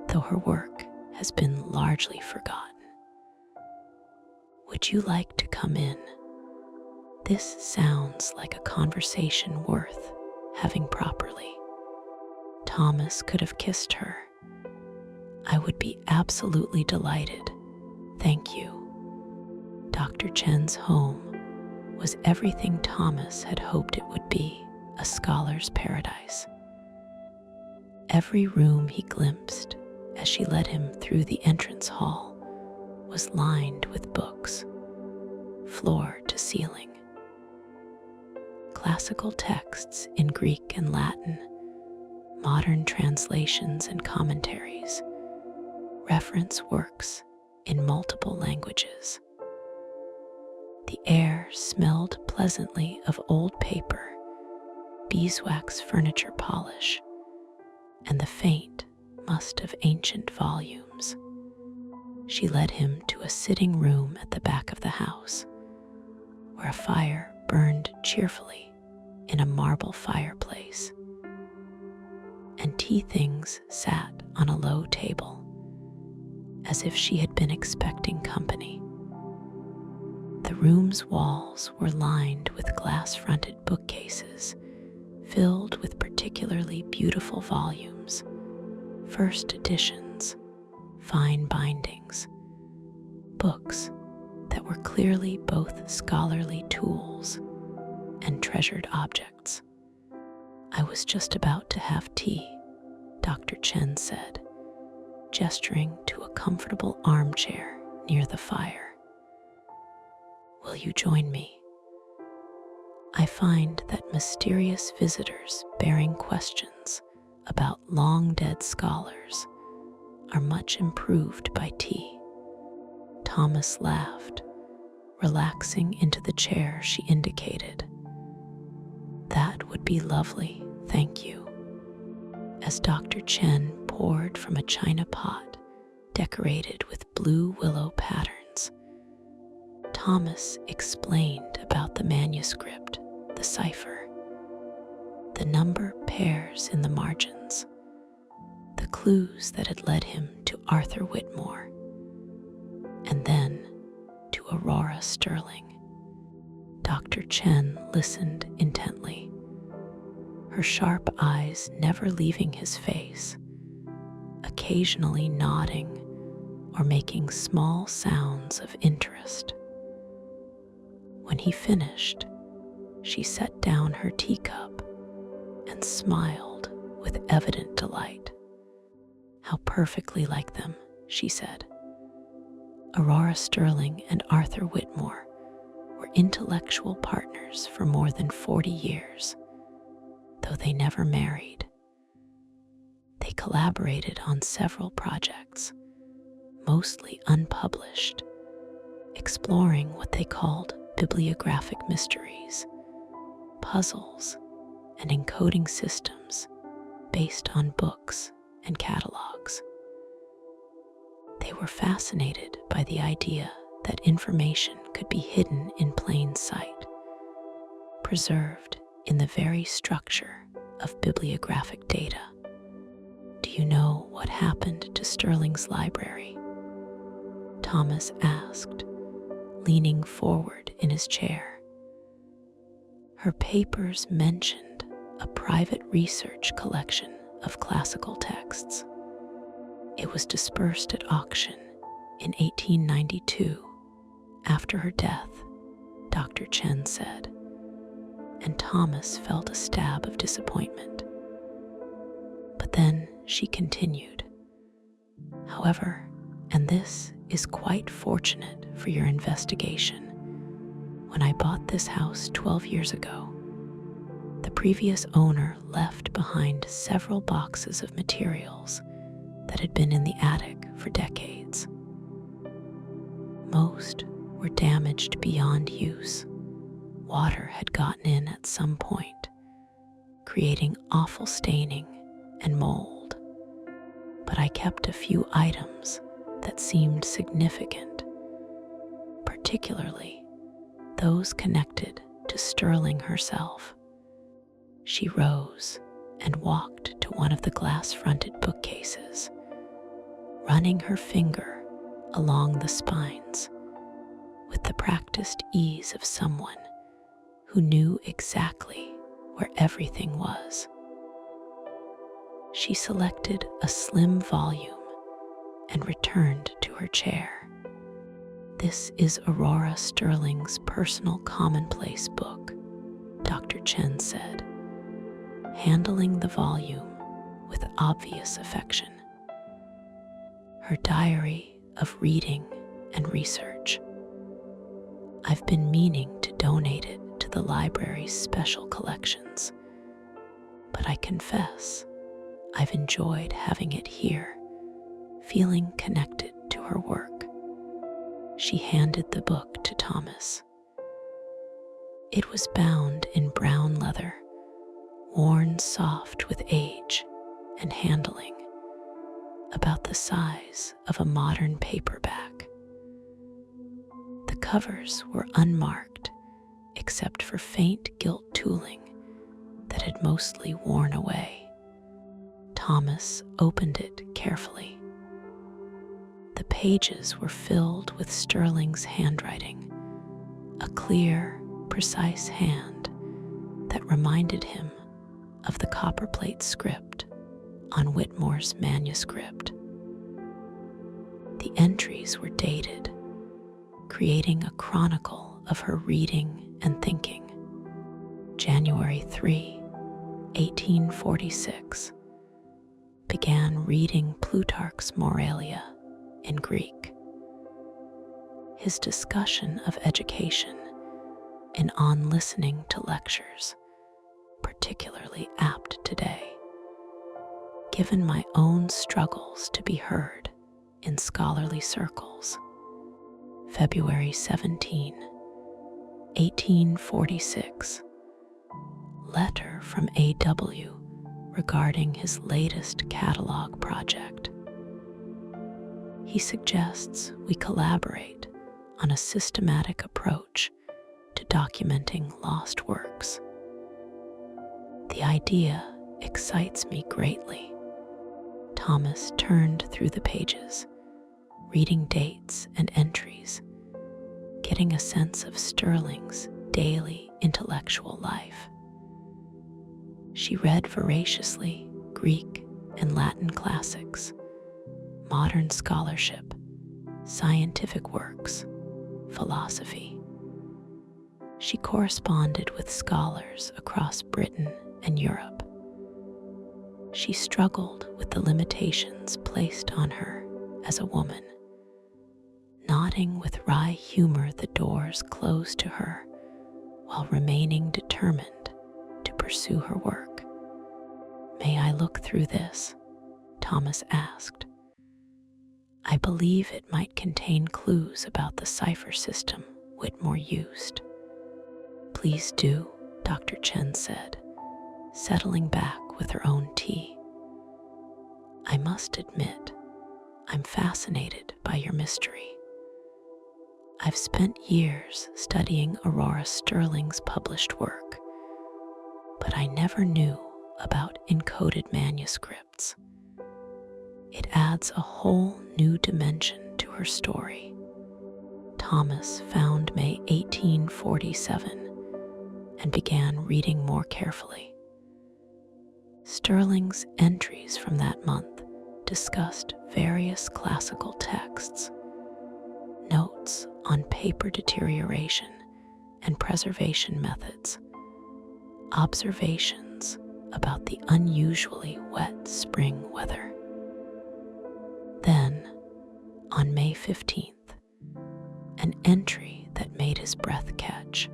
though her work has been largely forgotten. Would you like to come in? This sounds like a conversation worth having properly." Thomas could have kissed her. "I would be absolutely delighted. Thank you." Dr. Chen's home was everything Thomas had hoped it would be, a scholar's paradise. Every room he glimpsed as she led him through the entrance hall was lined with books, floor to ceiling. Classical texts in Greek and Latin, modern translations and commentaries, reference works in multiple languages. The air smelled pleasantly of old paper, beeswax furniture polish, and the faint must of ancient volumes. She led him to a sitting room at the back of the house, where a fire burned cheerfully in a marble fireplace, and tea things sat on a low table, as if she had been expecting company. The room's walls were lined with glass-fronted bookcases filled with particularly beautiful volumes, first editions, fine bindings, books that were clearly both scholarly tools and treasured objects. "I was just about to have tea," Dr. Chen said, gesturing to a comfortable armchair near the fire. "Will you join me? I find that mysterious visitors bearing questions about long-dead scholars are much improved by tea." Thomas laughed, relaxing into the chair she indicated. "That would be lovely, thank you." As Dr. Chen poured from a china pot decorated with blue willow patterns, Thomas explained about the manuscript, the cipher, the number pairs in the margins, the clues that had led him to Arthur Whitmore, and then to Aurora Sterling. Dr. Chen listened intently, her sharp eyes never leaving his face, occasionally nodding or making small sounds of interest. When he finished, she set down her teacup and smiled with evident delight. "How perfectly like them," she said. Aurora Sterling and Arthur Whitmore were intellectual partners for more than 40 years, though they never married. They collaborated on several projects, mostly unpublished, exploring what they called bibliographic mysteries, puzzles, and encoding systems based on books and catalogs. They were fascinated by the idea that information could be hidden in plain sight, preserved in the very structure of bibliographic data. "Do you know what happened to Sterling's library?" Thomas asked, leaning forward in his chair. Her papers mentioned a private research collection of classical texts. It was dispersed at auction in 1892 after her death, Dr. Chen said, and Thomas felt a stab of disappointment. But then she continued, "However, and this is quite fortunate for your investigation, when I bought this house 12 years ago, the previous owner left behind several boxes of materials that had been in the attic for decades. Most were damaged beyond use. Water had gotten in at some point, creating awful staining and mold. But I kept a few items that seemed significant, particularly those connected to Sterling herself." She rose and walked to one of the glass-fronted bookcases, running her finger along the spines with the practiced ease of someone who knew exactly where everything was. She selected a slim volume and returned to her chair. "This is Aurora Sterling's personal commonplace book," Dr. Chen said, handling the volume with obvious affection. "Her diary of reading and research. I've been meaning to donate it to the library's special collections, but I confess I've enjoyed having it here, feeling connected to her work." She handed the book to Thomas. It was bound in brown leather, worn soft with age and handling, about the size of a modern paperback. The covers were unmarked except for faint gilt tooling that had mostly worn away. Thomas opened it carefully. The pages were filled with Sterling's handwriting, a clear, precise hand that reminded him of the copperplate script on Whitmore's manuscript. The entries were dated, creating a chronicle of her reading and thinking. January 3, 1846. Began reading Plutarch's Moralia in Greek. His discussion of education and on listening to lectures, particularly apt today, given my own struggles to be heard in scholarly circles. February 17, 1846. Letter from A.W. regarding his latest catalog project. He suggests we collaborate on a systematic approach to documenting lost works. The idea excites me greatly. Thomas turned through the pages, reading dates and entries, getting a sense of Sterling's daily intellectual life. She read voraciously Greek and Latin classics, modern scholarship, scientific works, philosophy. She corresponded with scholars across Britain and Europe. She struggled with the limitations placed on her as a woman, nodding with wry humor the doors closed to her while remaining determined to pursue her work. "May I look through this?" Thomas asked. "I believe it might contain clues about the cipher system Whitmore used." "Please do," Dr. Chen said, settling back with her own tea. "I must admit, I'm fascinated by your mystery. I've spent years studying Aurora Sterling's published work, but I never knew about encoded manuscripts. It adds a whole new dimension to her story." Thomas found May 1847 and began reading more carefully. Sterling's entries from that month discussed various classical texts, notes on paper deterioration and preservation methods, observations about the unusually wet spring weather. Then, on May 15th, an entry that made his breath catch.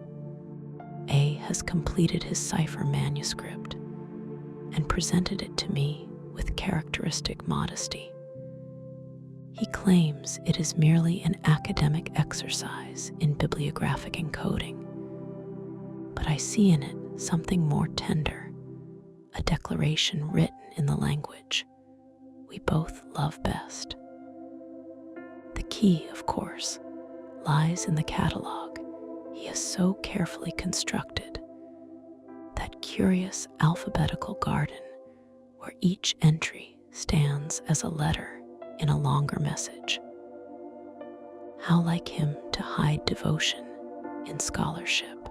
A has completed his cipher manuscript and presented it to me with characteristic modesty. He claims it is merely an academic exercise in bibliographic encoding, but I see in it something more tender, a declaration written in the language we both love best. The key, of course, lies in the catalog he has so carefully constructed, that curious alphabetical garden where each entry stands as a letter in a longer message. How like him to hide devotion in scholarship.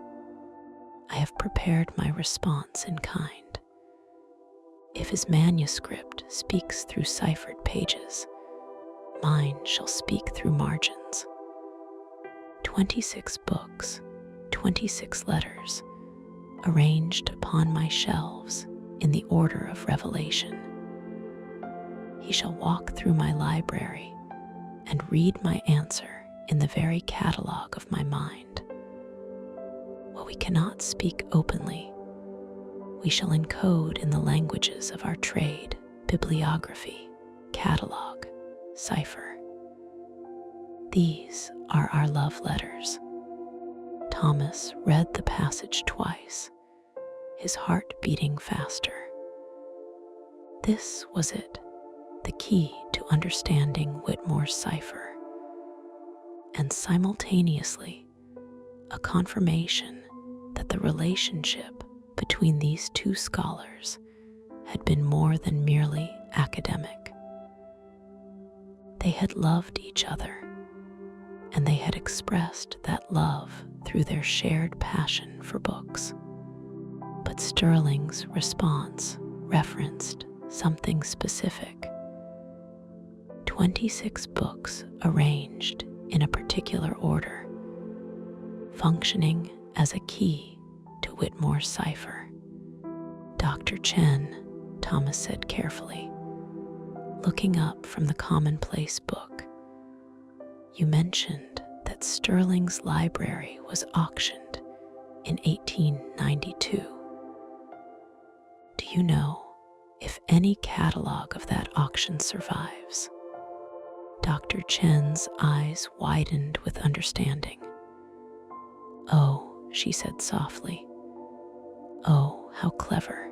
I have prepared my response in kind. If his manuscript speaks through ciphered pages, mine shall speak through margins. 26 books, 26 letters, arranged upon my shelves in the order of revelation. He shall walk through my library and read my answer in the very catalogue of my mind. What we cannot speak openly, we shall encode in the languages of our trade, bibliography, catalogue, cipher. These are our love letters. Thomas read the passage twice, his heart beating faster. This was it, the key to understanding Whitmore's cipher, and simultaneously a confirmation that the relationship between these two scholars had been more than merely academic. They had loved each other, and they had expressed that love through their shared passion for books. But Sterling's response referenced something specific. 26 books arranged in a particular order, functioning as a key to Whitmore's cipher. "Dr. Chen," Thomas said carefully, looking up from the commonplace book, "you mentioned that Sterling's library was auctioned in 1892. Do you know if any catalog of that auction survives?" Dr. Chen's eyes widened with understanding. "Oh," she said softly. "Oh, how clever.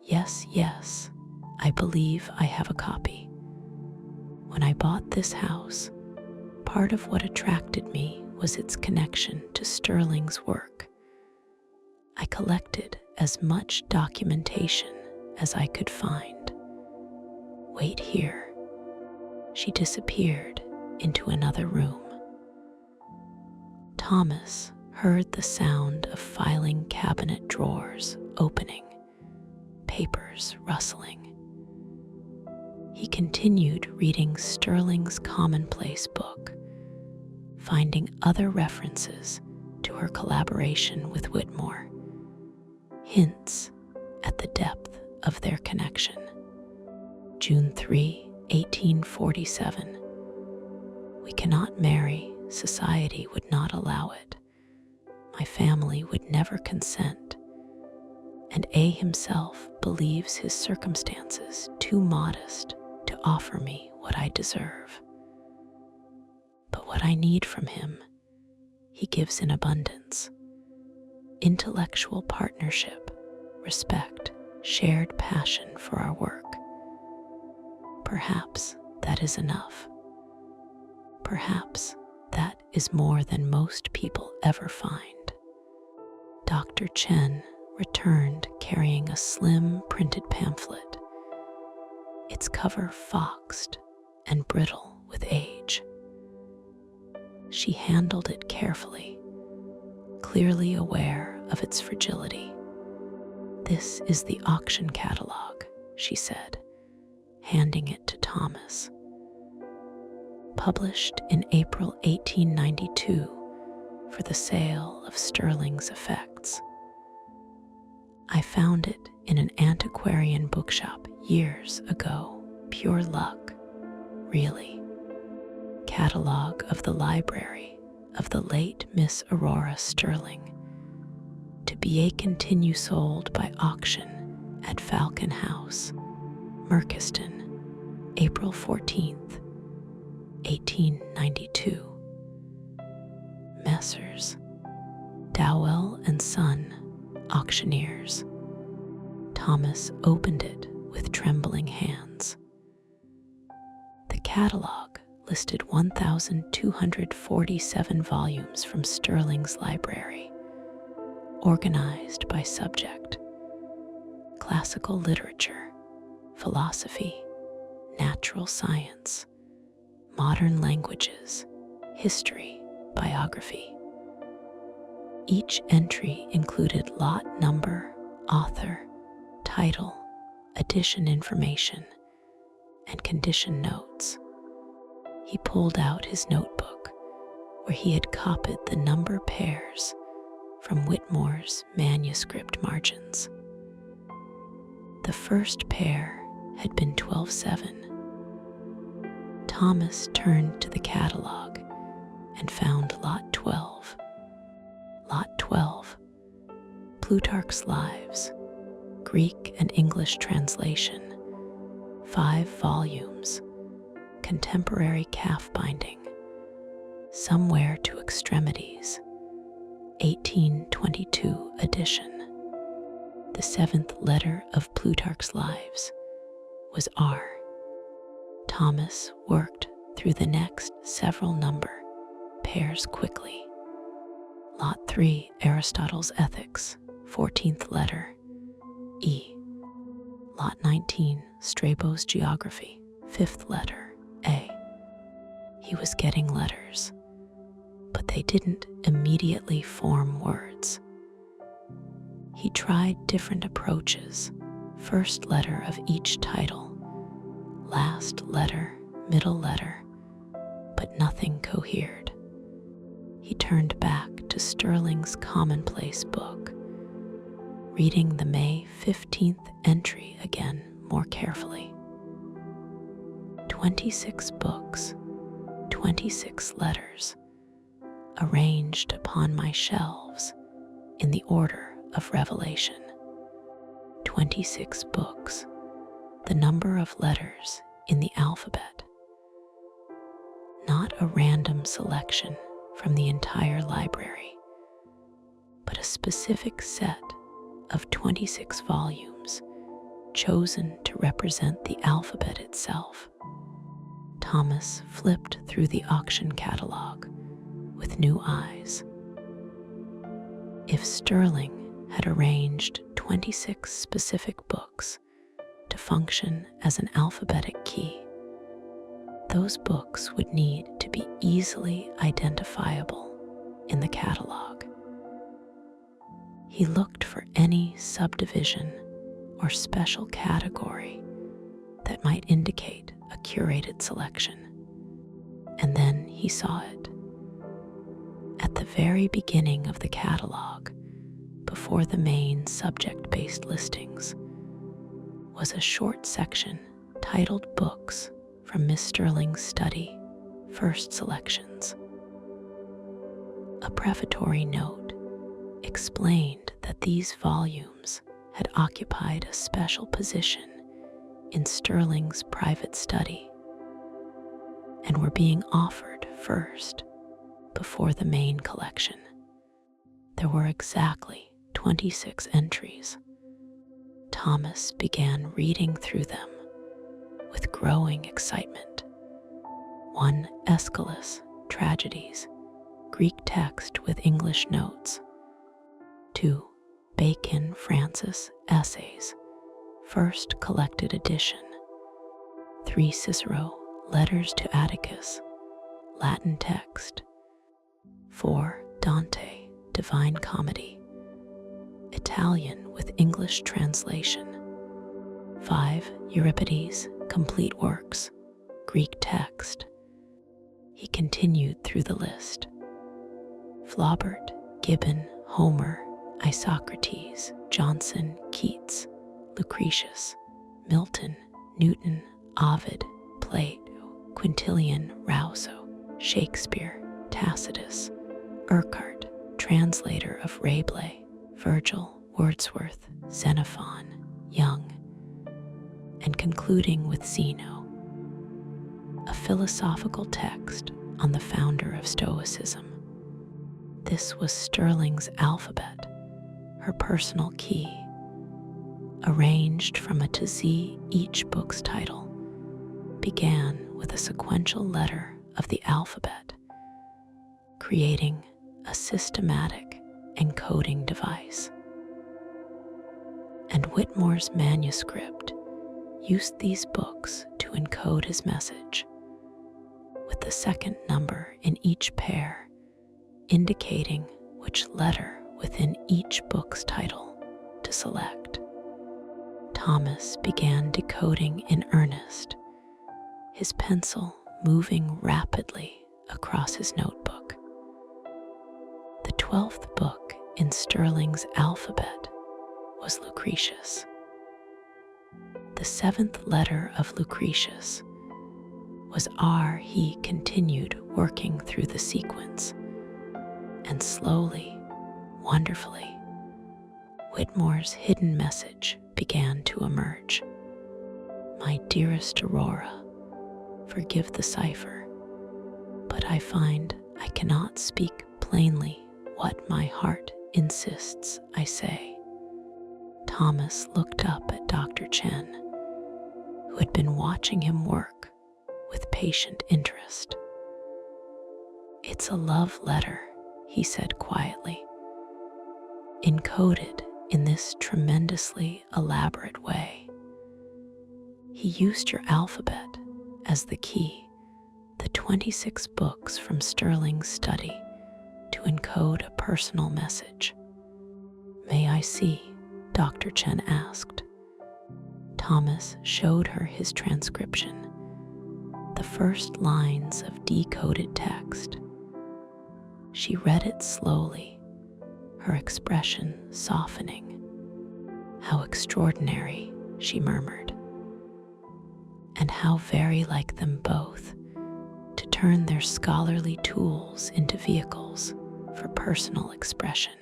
Yes, I believe I have a copy. When I bought this house, part of what attracted me was its connection to Sterling's work. I collected as much documentation as I could find. Wait here." She disappeared into another room. Thomas heard the sound of filing cabinet drawers opening, papers rustling. He continued reading Sterling's commonplace book, finding other references to her collaboration with Whitmore, hints at the depth of their connection. June 3, 1847. We cannot marry, society would not allow it. My family would never consent, and A himself believes his circumstances too modest to offer me what I deserve. But what I need from him, he gives in abundance. Intellectual partnership, respect, shared passion for our work. Perhaps that is enough. Perhaps that is more than most people ever find. Dr. Chen returned carrying a slim printed pamphlet, its cover foxed and brittle with age. She handled it carefully, clearly aware of its fragility. "This is the auction catalog," she said, handing it to Thomas. Published in April 1892 for the sale of Sterling's effects. I found it in an antiquarian bookshop years ago. Pure luck, really. Catalog of the library of the late Miss Aurora Sterling, to be continue sold by auction at Falcon House, Merkiston, April 14th, 1892. Messrs. Dowell and Son, auctioneers. Thomas opened it with trembling hands. The catalog listed 1,247 volumes from Sterling's library, organized by subject: classical literature, philosophy, natural science, modern languages, history, biography. Each entry included lot number, author, title, edition information, and condition notes. He pulled out his notebook, where he had copied the number pairs from Whitmore's manuscript margins. The first pair had been 12/7. Thomas turned to the catalog and found Lot 12. Lot 12, Plutarch's Lives, Greek and English translation, 5 volumes, contemporary calf binding, Somewhere to Extremities, 1822 edition. The 7th letter of Plutarch's Lives was R. Thomas worked through the next several number pairs quickly. Lot 3, Aristotle's Ethics, 14th letter, E. Lot 19, Strabo's Geography, 5th letter, A. He was getting letters, but they didn't immediately form words. He tried different approaches: first letter of each title, last letter, middle letter, but nothing cohered. He turned back to Sterling's commonplace book, reading the May 15th entry again more carefully. 26 books, 26 letters, arranged upon my shelves in the order of revelation. 26 books, the number of letters in the alphabet. Not a random selection from the entire library, but a specific set of 26 volumes chosen to represent the alphabet itself. Thomas flipped through the auction catalog with new eyes. If Sterling had arranged 26 specific books to function as an alphabetic key, those books would need to be easily identifiable in the catalog. He looked for any subdivision or special category that might indicate a curated selection. And then he saw it. At the very beginning of the catalog, before the main subject-based listings, was a short section titled Books from Miss Sterling's Study, First Selections. A prefatory note explained that these volumes had occupied a special position in Sterling's private study and were being offered first before the main collection. There were exactly 26 entries. Thomas began reading through them with growing excitement. 1 Aeschylus, Tragedies, Greek text with English notes. 2 Bacon Francis, Essays, first collected edition. 3 Cicero, Letters to Atticus, Latin text. 4 Dante, Divine Comedy, Italian with English translation. 5 Euripides, Complete Works, Greek text. He continued through the list. Flaubert, Gibbon, Homer, Isocrates, Johnson, Keats, Lucretius, Milton, Newton, Ovid, Plato, Quintilian, Rousseau, Shakespeare, Tacitus, Urquhart, translator of Rabelais, Virgil, Wordsworth, Xenophon, Young, and concluding with Zeno, a philosophical text on the founder of Stoicism. This was Sterling's alphabet, her personal key. Arranged from A to Z, each book's title began with a sequential letter of the alphabet, creating a systematic encoding device. And Whitmore's manuscript used these books to encode his message, with the second number in each pair indicating which letter within each book's title to select. Thomas began decoding in earnest, his pencil moving rapidly across his notebook. The 12th book in Sterling's alphabet was Lucretius. The 7th letter of Lucretius was R. He continued working through the sequence, and slowly, wonderfully, Whitmore's hidden message began to emerge. My dearest Aurora, forgive the cipher, but I find I cannot speak plainly what my heart insists I say. Thomas looked up at Dr. Chen, who had been watching him work with patient interest. It's a love letter, he said quietly, encoded in this tremendously elaborate way. He used your alphabet as the key, the 26 books from Sterling's study, to encode a personal message. May I see? Dr. Chen asked. Thomas showed her his transcription, the first lines of decoded text. She read it slowly, her expression softening. How extraordinary, she murmured. And how very like them both to turn their scholarly tools into vehicles for personal expression.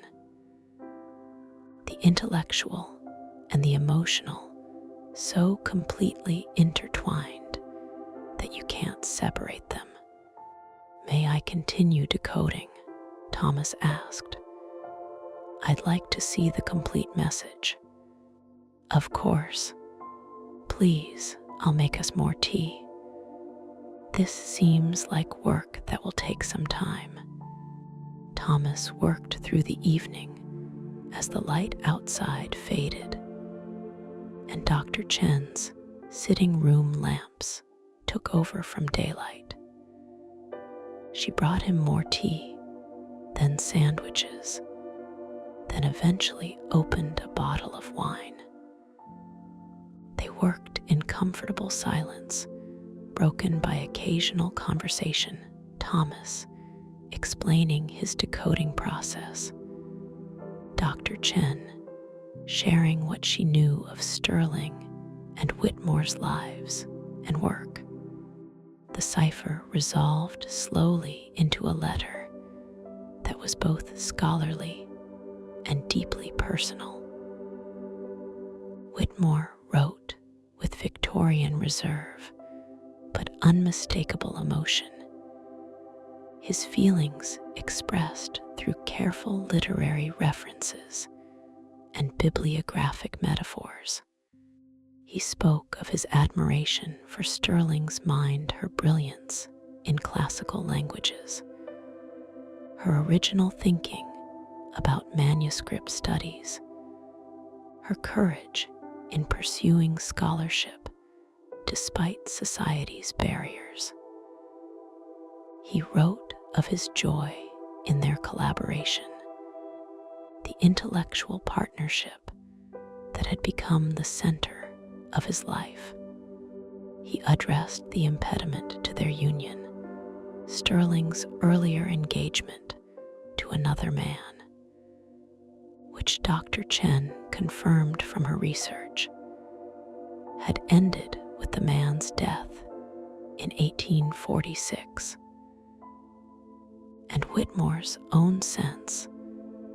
The intellectual and the emotional so completely intertwined that you can't separate them. May I continue decoding? Thomas asked. I'd like to see the complete message. Of course. Please, I'll make us more tea. This seems like work that will take some time. Thomas worked through the evening as the light outside faded, and Dr. Chen's sitting room lamps took over from daylight. She brought him more tea, then sandwiches, then eventually opened a bottle of wine. They worked in comfortable silence, broken by occasional conversation, Thomas explaining his decoding process, Dr. Chen sharing what she knew of Sterling and Whitmore's lives and work. The cipher resolved slowly into a letter that was both scholarly and deeply personal. Whitmore wrote with Victorian reserve but unmistakable emotion, his feelings expressed through careful literary references and bibliographic metaphors. He spoke of his admiration for Sterling's mind, her brilliance in classical languages, her original thinking about manuscript studies, her courage in pursuing scholarship despite society's barriers. He wrote of his joy in their collaboration, the intellectual partnership that had become the center of his life. He addressed the impediment to their union, Sterling's earlier engagement to another man, which Dr. Chen confirmed from her research had ended with the man's death in 1846, and Whitmore's own sense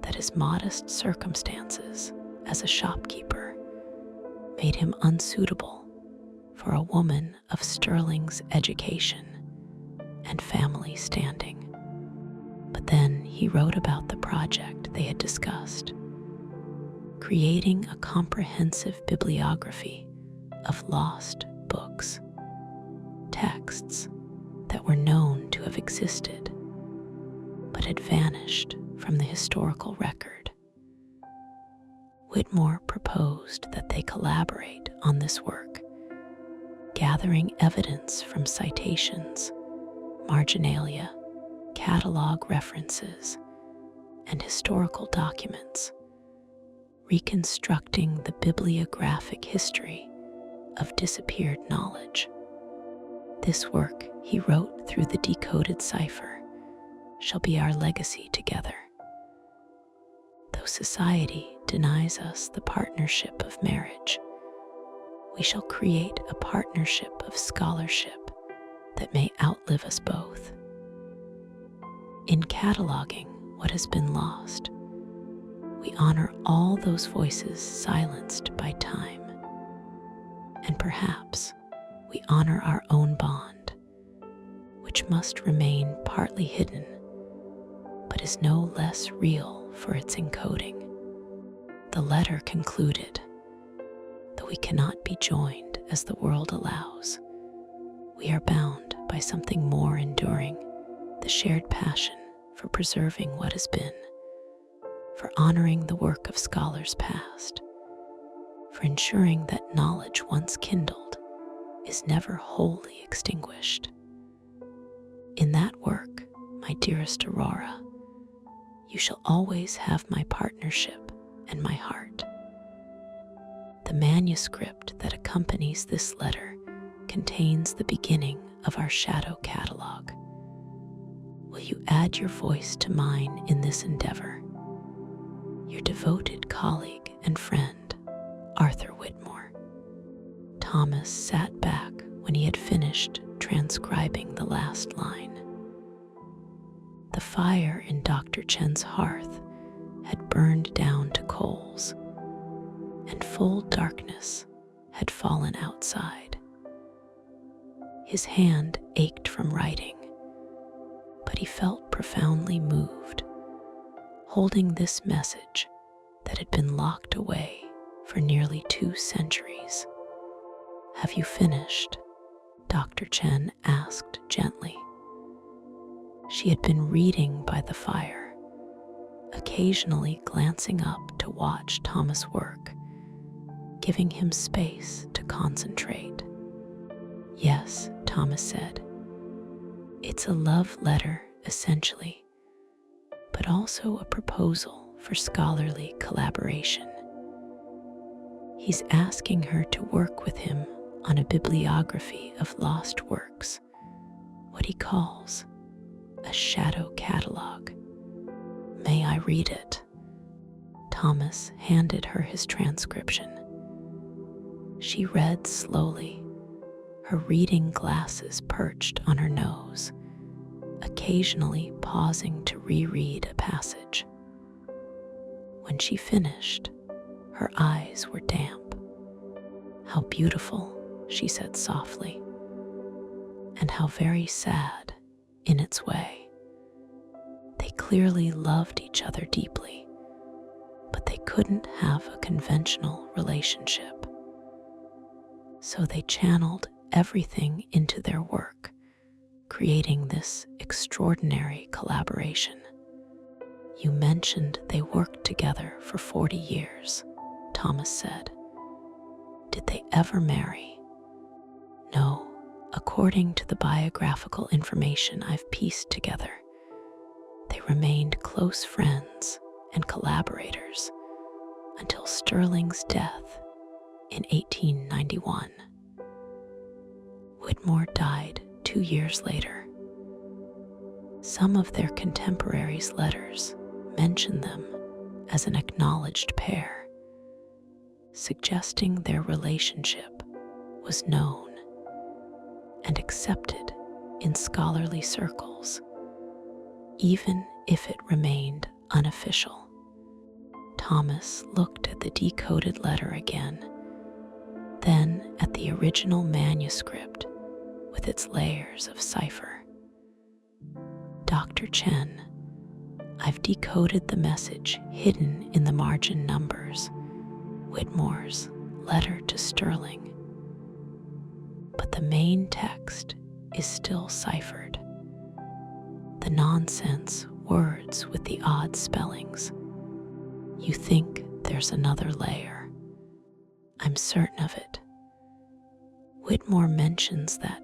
that his modest circumstances as a shopkeeper made him unsuitable for a woman of Sterling's education and family standing. But then he wrote about the project they had discussed, creating a comprehensive bibliography of lost books, texts that were known to have existed but had vanished from the historical record. Whitmore proposed that they collaborate on this work, gathering evidence from citations, marginalia, catalog references, and historical documents, reconstructing the bibliographic history of disappeared knowledge. This work, he wrote through the decoded cipher, shall be our legacy together. Though society denies us the partnership of marriage, we shall create a partnership of scholarship that may outlive us both. In cataloging what has been lost, we honor all those voices silenced by time, and perhaps we honor our own bond, which must remain partly hidden, but is no less real for its encoding. The letter concluded, though we cannot be joined as the world allows, we are bound by something more enduring, the shared passion for preserving what has been, for honoring the work of scholars past, for ensuring that knowledge once kindled is never wholly extinguished. In that work, my dearest Aurora, you shall always have my partnership and my heart. The manuscript that accompanies this letter contains the beginning of our shadow catalog. Will you add your voice to mine in this endeavor? Your devoted colleague and friend, Arthur Whitmore. Thomas sat back when he had finished transcribing the last line. The fire in Dr. Chen's hearth had burned down to coals, and full darkness had fallen outside. His hand ached from writing, but he felt profoundly moved, holding this message that had been locked away for nearly 2 centuries. "Have you finished?" Dr. Chen asked gently. She had been reading by the fire, occasionally glancing up to watch Thomas work, giving him space to concentrate. "Yes," Thomas said. "It's a love letter, essentially, but also a proposal for scholarly collaboration." He's asking her to work with him on a bibliography of lost works, what he calls a shadow catalog. May I read it? Thomas handed her his transcription. She read slowly, her reading glasses perched on her nose, occasionally pausing to reread a passage. When she finished, her eyes were damp. "How beautiful," she said softly, "and how very sad in its way." They clearly loved each other deeply, but they couldn't have a conventional relationship. So they channeled everything into their work, creating this extraordinary collaboration. "You mentioned they worked together for 40 years, Thomas said. "Did they ever marry?" "No, according to the biographical information I've pieced together. They remained close friends and collaborators until Sterling's death in 1891. Whitmore died 2 years later. Some of their contemporaries' letters mention them as an acknowledged pair, suggesting their relationship was known and accepted in scholarly circles, even if it remained unofficial." Thomas looked at the decoded letter again, then at the original manuscript with its layers of cipher. "Dr. Chen, I've decoded the message hidden in the margin numbers, Whitmore's letter to Sterling. But the main text is still ciphered. The nonsense words with the odd spellings. You think there's another layer. I'm certain of it. Whitmore mentions that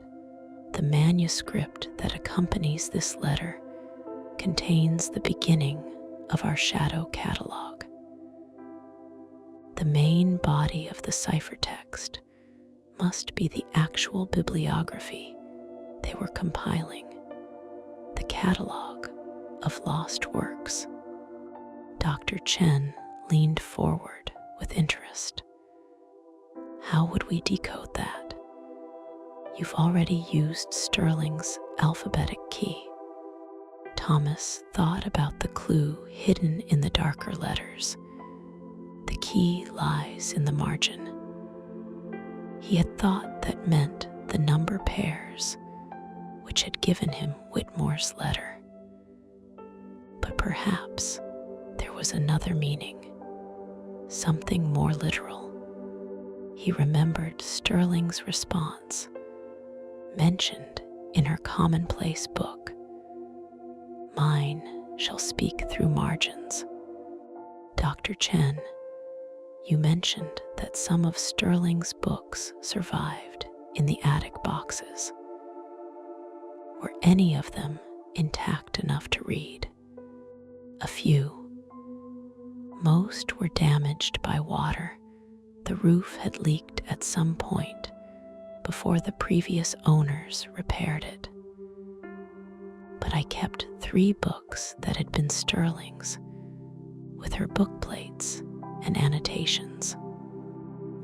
the manuscript that accompanies this letter contains the beginning of our shadow catalog. The main body of the ciphertext must be the actual bibliography they were compiling, the catalog of lost works." Dr. Chen leaned forward with interest. "How would we decode that? You've already used Sterling's alphabetic key." Thomas thought about the clue hidden in the darker letters. The key lies in the margin. He had thought that meant the number pairs, which had given him Whitmore's letter. But perhaps there was another meaning, something more literal. He remembered Sterling's response, mentioned in her commonplace book, "Mine shall speak through margins." "Dr. Chen, you mentioned that some of Sterling's books survived in the attic boxes. Were any of them intact enough to read?" "A few. Most were damaged by water. The roof had leaked at some point before the previous owners repaired it. But I kept 3 books that had been Sterling's, with her book plates and annotations.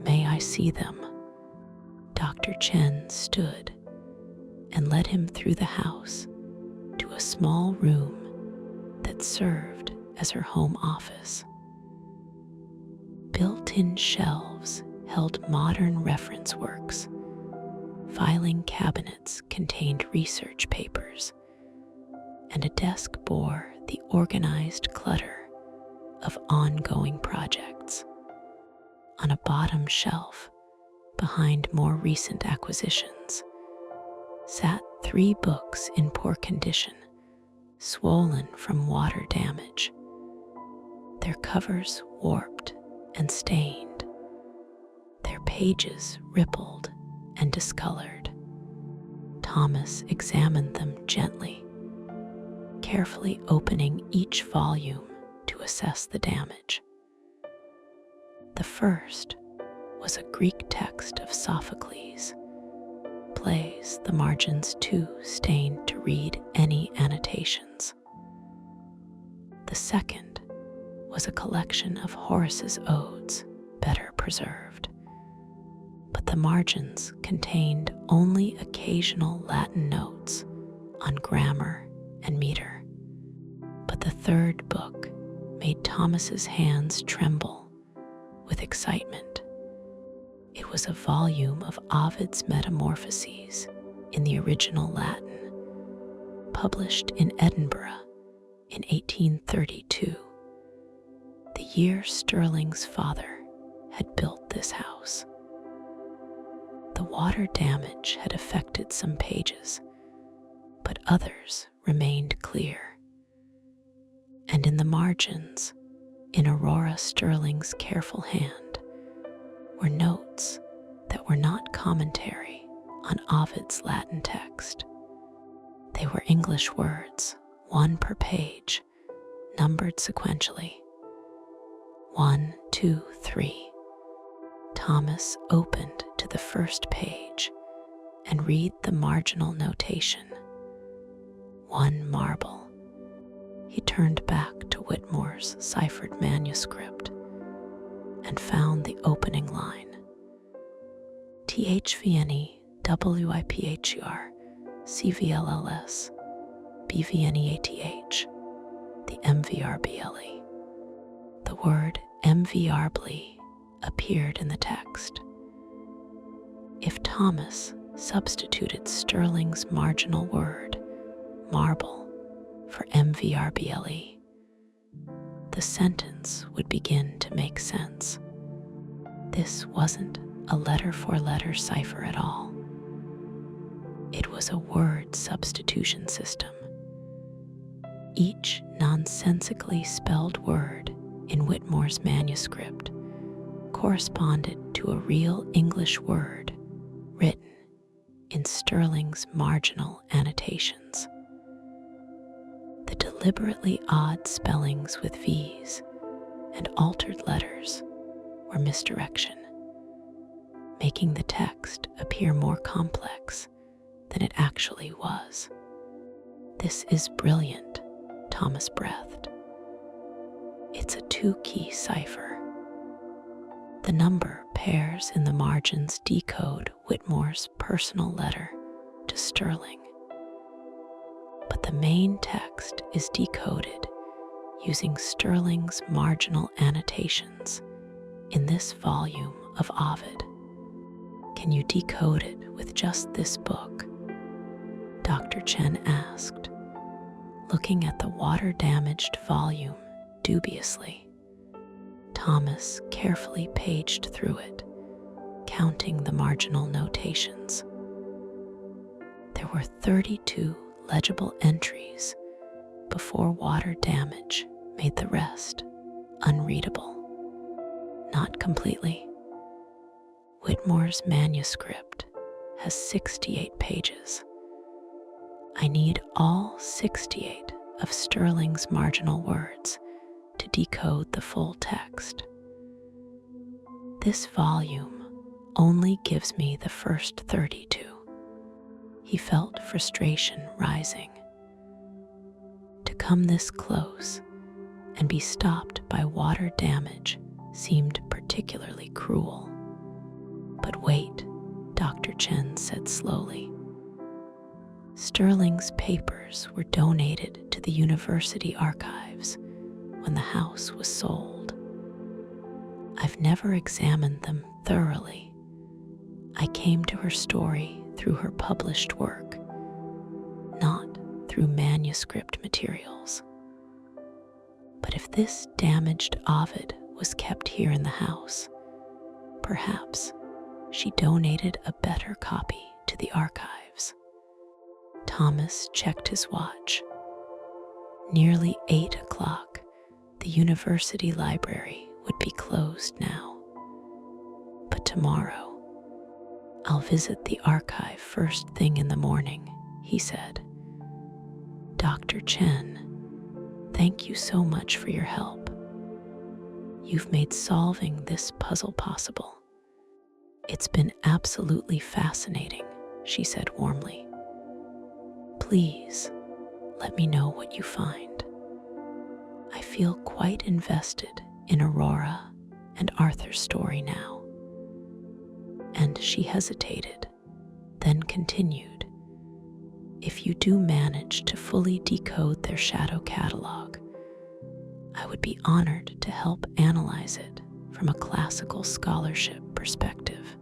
May I see them?" Dr. Chen stood and led him through the house to a small room that served as her home office. Built-in shelves held modern reference works. Filing cabinets contained research papers, and a desk bore the organized clutter of ongoing projects. On a bottom shelf, behind more recent acquisitions, sat 3 books in poor condition, swollen from water damage, their covers warped and stained, their pages rippled and discolored. Thomas examined them gently, carefully opening each volume to assess the damage. The first was a Greek text of Sophocles' plays, the margins too stained to read any annotations. The second was a collection of Horace's odes, better preserved, but the margins contained only occasional Latin notes on grammar and meter. But the third book made Thomas's hands tremble with excitement. It was a volume of Ovid's Metamorphoses in the original Latin, published in Edinburgh in 1832, the year Stirling's father had built this house. The water damage had affected some pages, but others remained clear. And in the margins, in Aurora Stirling's careful hand, were notes that were not commentary on Ovid's Latin text. They were English words, one per page, numbered sequentially. 1, 2, 3. Thomas opened to the first page and read the marginal notation. 1 marble. He turned back to Whitmore's ciphered manuscript and found the opening line. THVNE WIPHUR CVLLS BVNEATH the MVRBLE. The word MVRBLE appeared in the text. If Thomas substituted Stirling's marginal word, marble, for MVRBLE, the sentence would begin to make sense. This wasn't a letter-for-letter cipher at all. It was a word substitution system. Each nonsensically spelled word in Whitmore's manuscript corresponded to a real English word written in Stirling's marginal annotations. The deliberately odd spellings with V's and altered letters were misdirection, making the text appear more complex than it actually was. "This is brilliant," Thomas breathed. "It's a 2-key cipher." The number pairs in the margins decode Whitmore's personal letter to Stirling, but the main text is decoded using Stirling's marginal annotations in this volume of Ovid. "Can you decode it with just this book?" Dr. Chen asked, looking at the water-damaged volume dubiously. Thomas carefully paged through it, counting the marginal notations. There were 32 legible entries before water damage made the rest unreadable. Not completely. Whitmore's manuscript has 68 pages. I need all 68 of Stirling's marginal words to decode the full text. This volume only gives me the first 32. He felt frustration rising. To come this close and be stopped by water damage seemed particularly cruel. "But wait," Dr. Chen said slowly. Stirling's papers were donated to the university archives when the house was sold. I've never examined them thoroughly. I came to her story through her published work, not through manuscript materials. But if this damaged Ovid was kept here in the house, perhaps she donated a better copy to the archives. Thomas checked his watch. Nearly 8 o'clock, the university library would be closed now. But tomorrow, "I'll visit the archive first thing in the morning," he said. "Dr. Chen, thank you so much for your help. You've made solving this puzzle possible. "It's been absolutely fascinating," she said warmly. "Please, let me know what you find. I feel quite invested in Aurora and Arthur's story now." And she hesitated, then continued, "If you do manage to fully decode their shadow catalog, I would be honored to help analyze it from a classical scholarship perspective.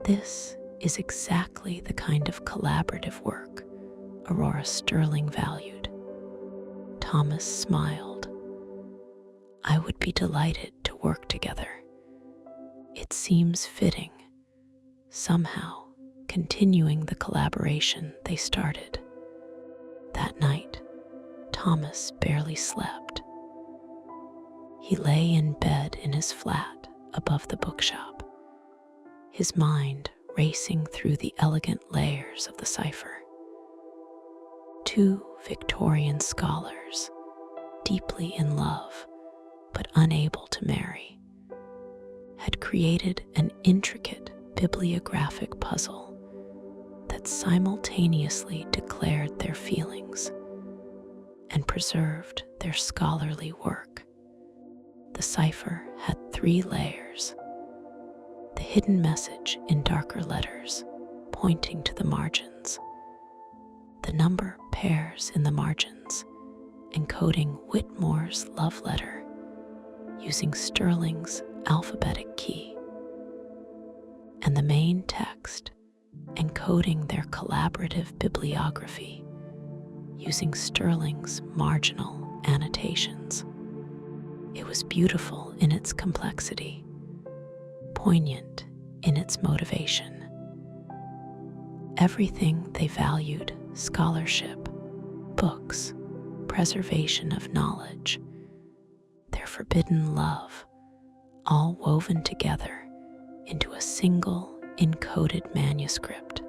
This is exactly the kind of collaborative work Aurora Sterling valued." Thomas smiled. "I would be delighted to work together. It seems fitting, somehow continuing the collaboration they started." That night, Thomas barely slept. He lay in bed in his flat above the bookshop, his mind racing through the elegant layers of the cipher. Two Victorian scholars, deeply in love but unable to marry, had created an intricate bibliographic puzzle that simultaneously declared their feelings and preserved their scholarly work. The cipher had 3 layers: the hidden message in darker letters pointing to the margins, the number pairs in the margins encoding Whitmore's love letter using Sterling's alphabetic key, and the main text encoding their collaborative bibliography using Sterling's marginal annotations. It was beautiful in its complexity, poignant in its motivation. Everything they valued: scholarship, books, preservation of knowledge, their forbidden love, all woven together into a single encoded manuscript.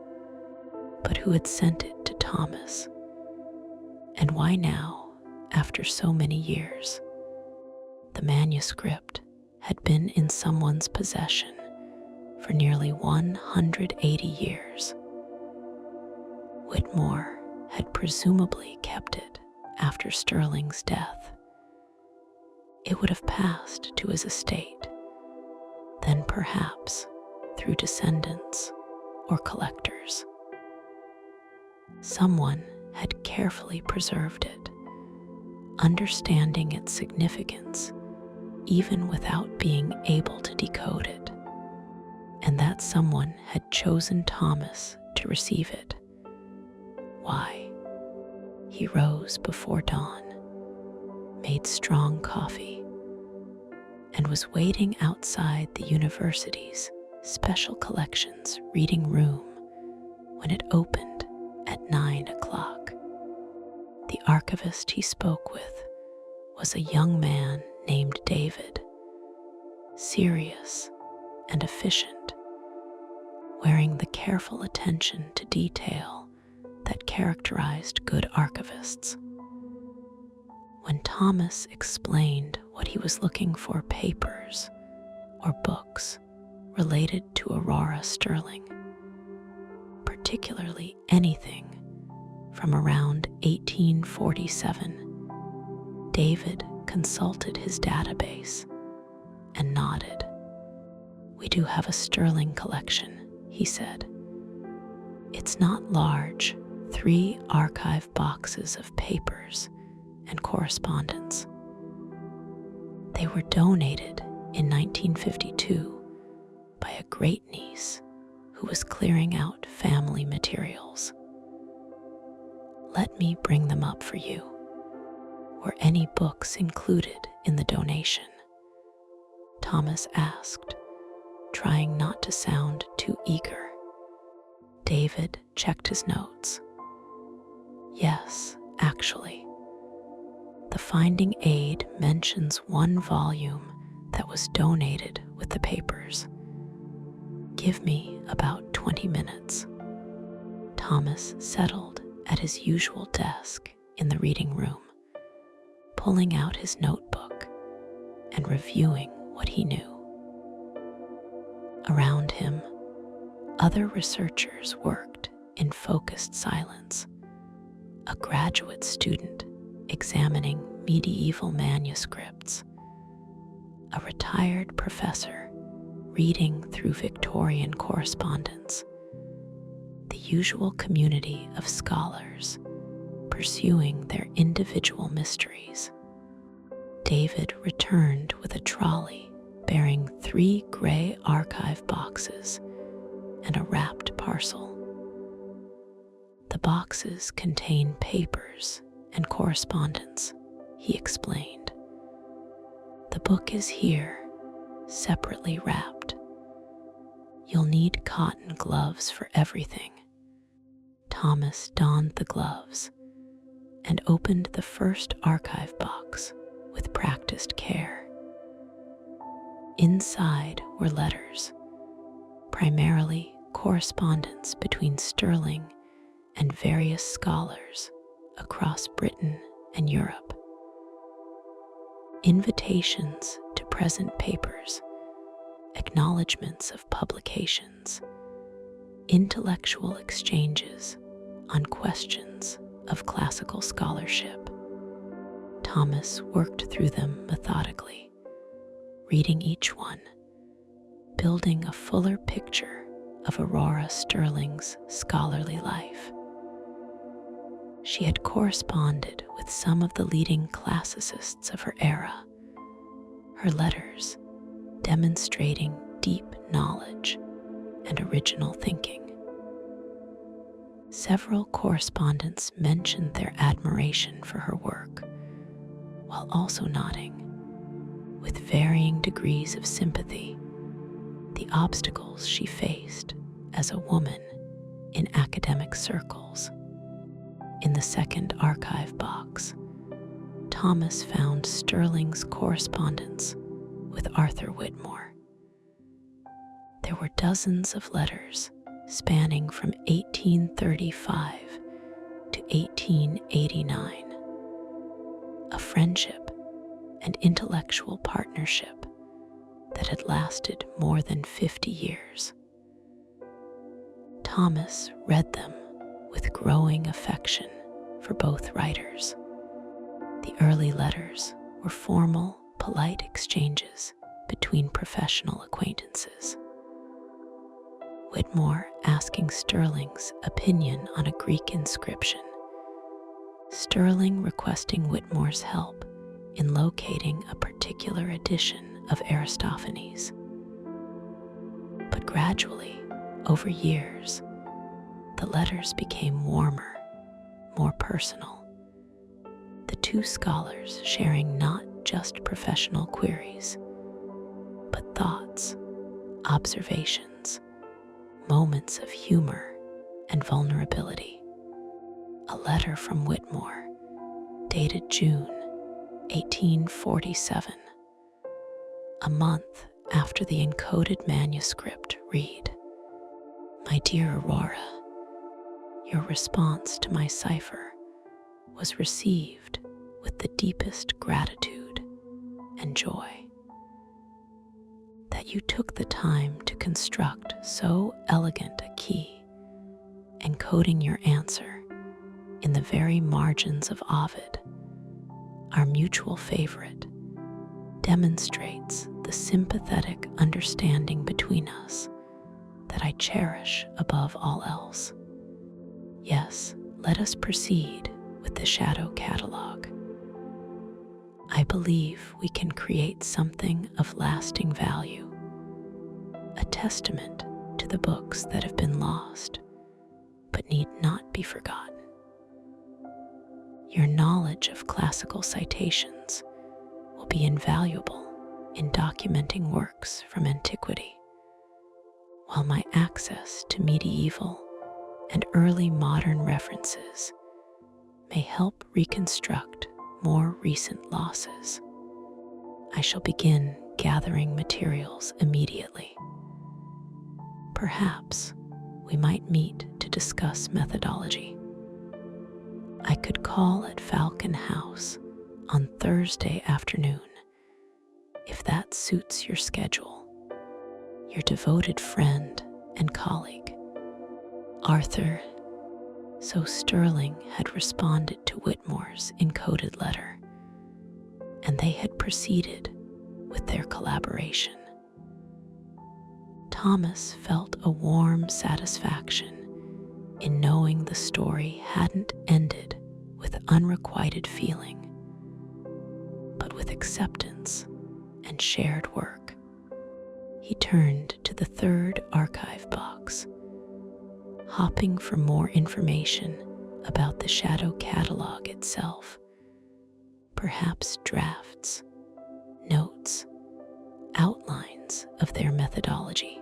But who had sent it to Thomas? And why now, after so many years? The manuscript had been in someone's possession for nearly 180 years. Whitmore had presumably kept it after Sterling's death. It would have passed to his estate, then perhaps through descendants or collectors. Someone had carefully preserved it, understanding its significance even without being able to decode it, and that someone had chosen Thomas to receive it. Why? He rose before dawn, made strong coffee, and was waiting outside the university's special collections reading room when it opened at 9 o'clock. The archivist he spoke with was a young man named David, serious and efficient, wearing the careful attention to detail that characterized good archivists. When Thomas explained what he was looking for, papers or books related to Aurora Sterling, particularly anything from around 1847, David consulted his database and nodded. "We do have a Sterling collection," he said. "It's not large, 3 archive boxes of papers and correspondence. They were donated in 1952 by a great-niece who was clearing out family materials. Let me bring them up for you. Were any books included in the donation?" Thomas asked, trying not to sound too eager. David checked his notes. "Yes, actually. The finding aid mentions 1 volume that was donated with the papers. Give me about 20 minutes." Thomas settled at his usual desk in the reading room, pulling out his notebook and reviewing what he knew. Around him, other researchers worked in focused silence. A graduate student examining medieval manuscripts, a retired professor reading through Victorian correspondence, the usual community of scholars pursuing their individual mysteries. David returned with a trolley bearing 3 gray archive boxes and a wrapped parcel. The boxes contain papers and correspondence, he explained. The book is here, separately wrapped. You'll need cotton gloves for everything. Thomas donned the gloves and opened the first archive box with practiced care. Inside were letters, primarily correspondence between Sterling and various scholars across Britain and Europe. Invitations to present papers, acknowledgments of publications, intellectual exchanges on questions of classical scholarship. Thomas worked through them methodically, reading each one, building a fuller picture of Aurora Sterling's scholarly life. She had corresponded with some of the leading classicists of her era, her letters demonstrating deep knowledge and original thinking. Several correspondents mentioned their admiration for her work, while also noting, with varying degrees of sympathy, the obstacles she faced as a woman in academic circles. In the second archive box, Thomas found Sterling's correspondence with Arthur Whitmore. There were dozens of letters spanning from 1835 to 1889, a friendship and intellectual partnership that had lasted more than 50 years. Thomas read them with growing affection for both writers. The early letters were formal, polite exchanges between professional acquaintances. Whitmore asking Sterling's opinion on a Greek inscription, Sterling requesting Whitmore's help in locating a particular edition of Aristophanes. But gradually, over years, the letters became warmer, more personal. The two scholars sharing not just professional queries, but thoughts, observations, moments of humor and vulnerability. A letter from Whitmore, dated June 1847, a month after the encoded manuscript, read, "My dear Aurora, your response to my cipher was received with the deepest gratitude and joy. That you took the time to construct so elegant a key, encoding your answer in the very margins of Ovid, our mutual favorite, demonstrates the sympathetic understanding between us that I cherish above all else. Yes, let us proceed with the shadow catalog. I believe we can create something of lasting value, a testament to the books that have been lost, but need not be forgotten. Your knowledge of classical citations will be invaluable in documenting works from antiquity, while my access to medieval and early modern references may help reconstruct more recent losses. I shall begin gathering materials immediately. Perhaps we might meet to discuss methodology. I could call at Falcon House on Thursday afternoon, if that suits your schedule. your devoted friend and colleague, Arthur. So Sterling had responded to Whitmore's encoded letter, and they had proceeded with their collaboration. Thomas felt a warm satisfaction in knowing the story hadn't ended with unrequited feeling, but with acceptance and shared work. He turned to the third archive box, hopping for more information about the shadow catalog itself, perhaps drafts, notes, outlines of their methodology.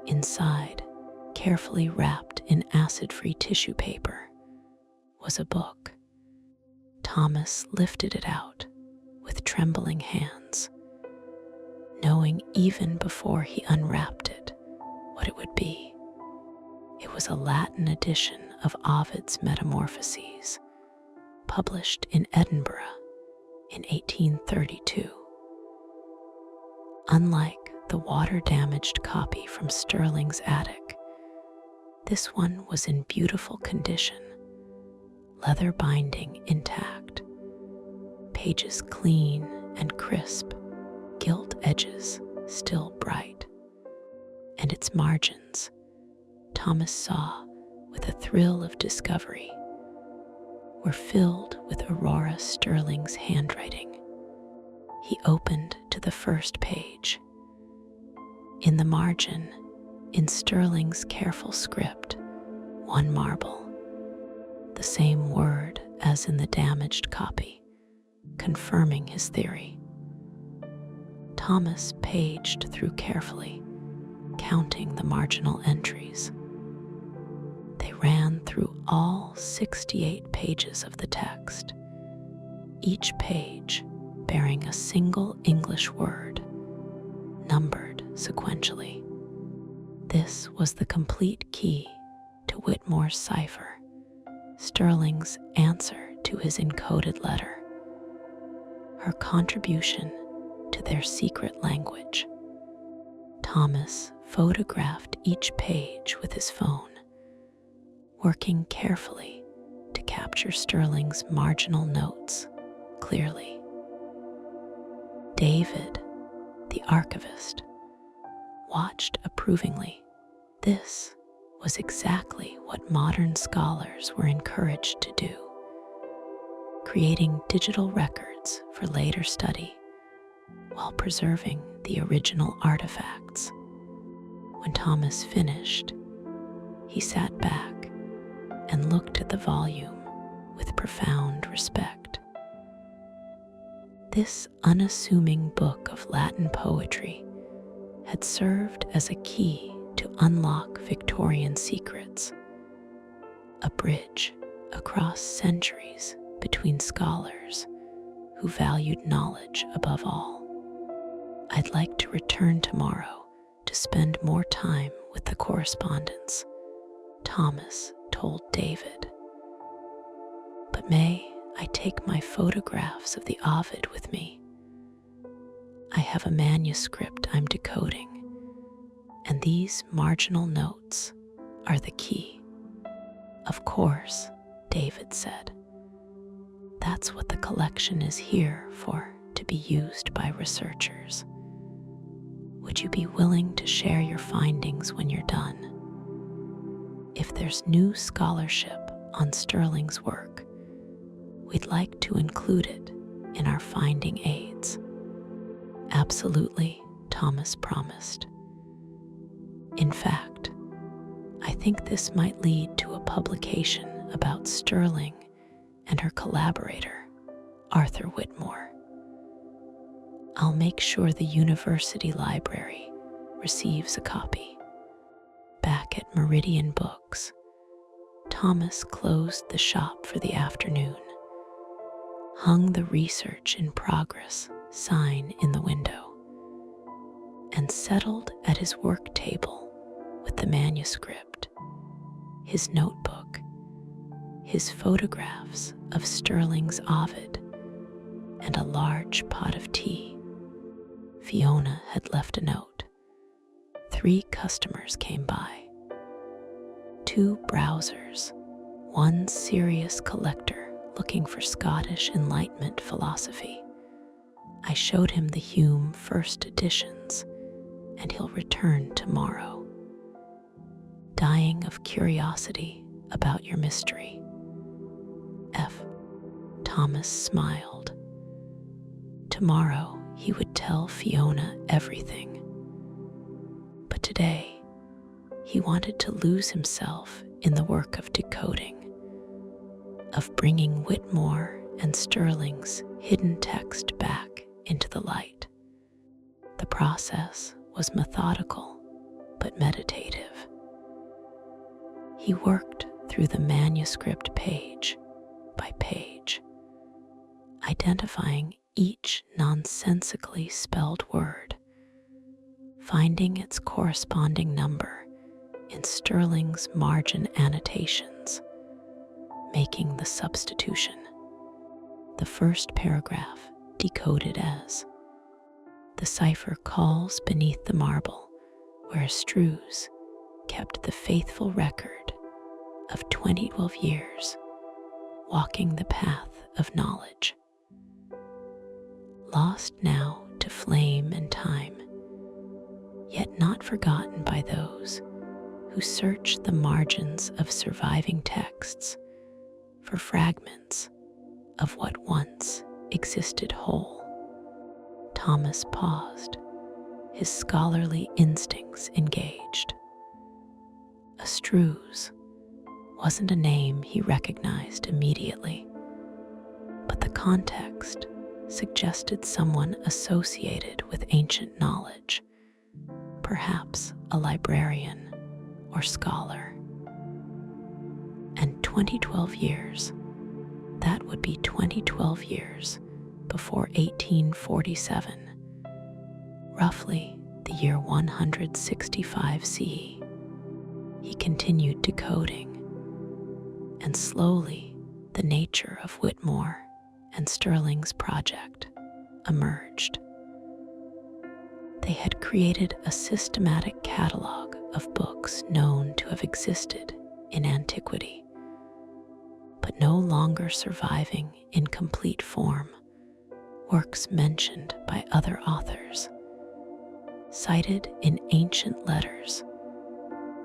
Inside, carefully wrapped in acid-free tissue paper, was a book. Thomas lifted it out with trembling hands, knowing even before he unwrapped it what it would be. It was a Latin edition of Ovid's Metamorphoses, published in Edinburgh in 1832. Unlike the water-damaged copy from Sterling's attic, this one was in beautiful condition, leather binding intact, pages clean and crisp, gilt edges still bright, and its margins, Thomas saw with a thrill of discovery, were filled with Aurora Sterling's handwriting. He opened to the first page. In the margin, in Sterling's careful script, one marble, the same word as in the damaged copy, confirming his theory. Thomas paged through carefully, counting the marginal entries. They ran through all 68 pages of the text, each page bearing a single English word, numbered sequentially. This was the complete key to Whitmore's cipher, Sterling's answer to his encoded letter, her contribution to their secret language. Thomas photographed each page with his phone, working carefully to capture Sterling's marginal notes clearly. David, the archivist, watched approvingly. This was exactly what modern scholars were encouraged to do, creating digital records for later study while preserving the original artifacts. When Thomas finished, he sat back and looked at the volume with profound respect. This unassuming book of Latin poetry had served as a key to unlock Victorian secrets, a bridge across centuries between scholars who valued knowledge above all. I'd like to return tomorrow to spend more time with the correspondence, Thomas told David. But may I take my photographs of the Ovid with me? I have a manuscript I'm decoding, and these marginal notes are the key. Of course, David said. That's what the collection is here for, to be used by researchers. Would you be willing to share your findings when you're done? If there's new scholarship on Sterling's work, we'd like to include it in our finding aids. Absolutely, Thomas promised. In fact, I think this might lead to a publication about Sterling and her collaborator, Arthur Whitmore. I'll make sure the university library receives a copy. Back at Meridian Books, Thomas closed the shop for the afternoon, hung the research in progress sign in the window, and settled at his work table with the manuscript, his notebook, his photographs of Sterling's Ovid, and a large pot of tea. Fiona had left a note. 3 customers came by. 2 browsers, 1 serious collector looking for Scottish Enlightenment philosophy. I showed him the Hume first editions, and he'll return tomorrow. Dying of curiosity about your mystery. F. Thomas smiled. Tomorrow he would tell Fiona everything. But today he wanted to lose himself in the work of decoding, of bringing Whitmore and Sterling's hidden text back into the light. The process was methodical but meditative. He worked through the manuscript page by page, identifying each nonsensically spelled word, finding its corresponding number in Sterling's margin annotations, making the substitution. The first paragraph decoded as, "The cipher calls beneath the marble where Strews kept the faithful record of 2012 years walking the path of knowledge. Lost now to flame and time, yet not forgotten by those who search the margins of surviving texts for fragments of what once existed whole." Thomas paused, his scholarly instincts engaged. A Strews wasn't a name he recognized immediately, but the context suggested someone associated with ancient knowledge, perhaps a librarian or scholar. And 2012 years, that would be 2012 years before 1847, roughly the year 165 CE. He continued decoding, and slowly the nature of Whitmore and Sterling's project emerged. They had created a systematic catalog of books known to have existed in antiquity, but no longer surviving in complete form, works mentioned by other authors, cited in ancient letters,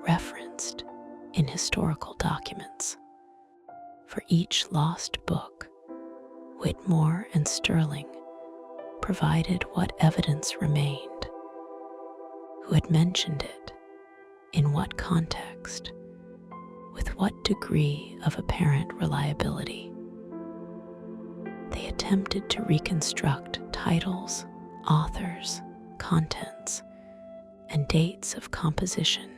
referenced in historical documents. For each lost book, Whitmore and Sterling provided what evidence remained, who had mentioned it, in what context, with what degree of apparent reliability. They attempted to reconstruct titles, authors, contents, and dates of composition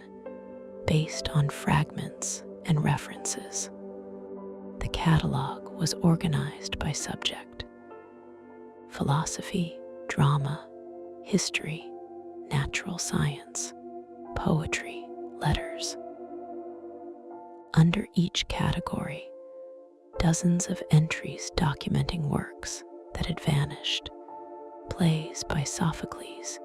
based on fragments and references. The catalog was organized by subject: philosophy, drama, history, natural science, poetry, letters. Under each category, dozens of entries documenting works that had vanished, plays by Sophocles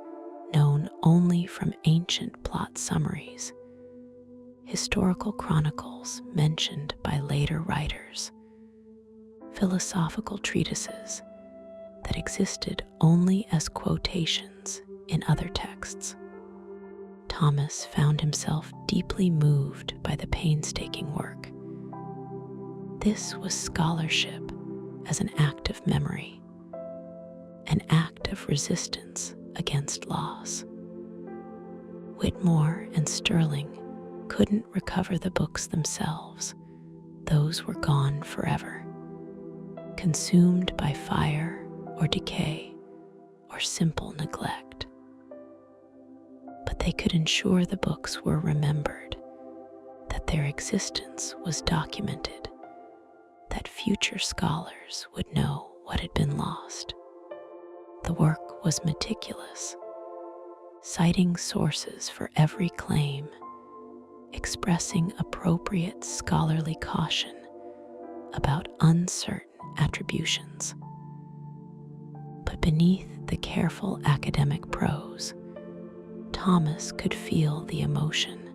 known only from ancient plot summaries, historical chronicles mentioned by later writers, philosophical treatises that existed only as quotations in other texts. Thomas found himself deeply moved by the painstaking work. This was scholarship as an act of memory, an act of resistance against loss. Whitmore and Sterling couldn't recover the books themselves. Those were gone forever, consumed by fire or decay or simple neglect. But they could ensure the books were remembered, that their existence was documented, that future scholars would know what had been lost. The work was meticulous, citing sources for every claim, expressing appropriate scholarly caution about uncertain attributions. But beneath the careful academic prose, Thomas could feel the emotion,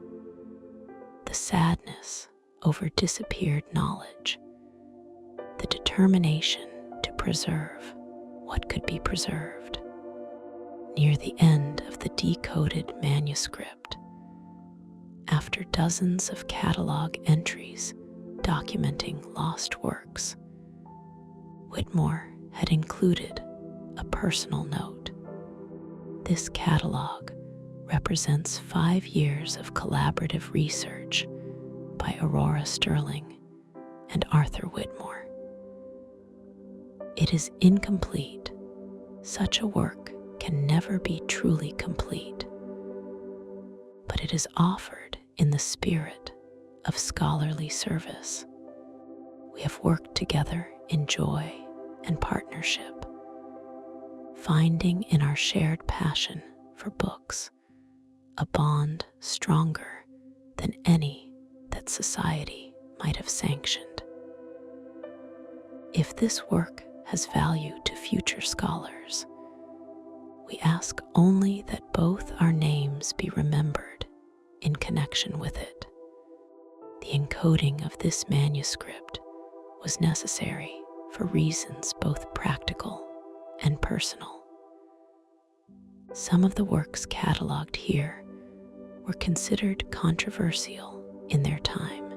the sadness over disappeared knowledge, the determination to preserve what could be preserved. Near the end of the decoded manuscript, after dozens of catalog entries documenting lost works, Whitmore had included a personal note. This catalog represents 5 years of collaborative research by Aurora Sterling and Arthur Whitmore. It is incomplete. Such a work can never be truly complete, but it is offered in the spirit of scholarly service. We have worked together in joy and partnership, finding in our shared passion for books a bond stronger than any that society might have sanctioned. If this work has value to future scholars, we ask only that both our names be remembered in connection with it. The encoding of this manuscript was necessary for reasons both practical and personal. Some of the works cataloged here were considered controversial in their time,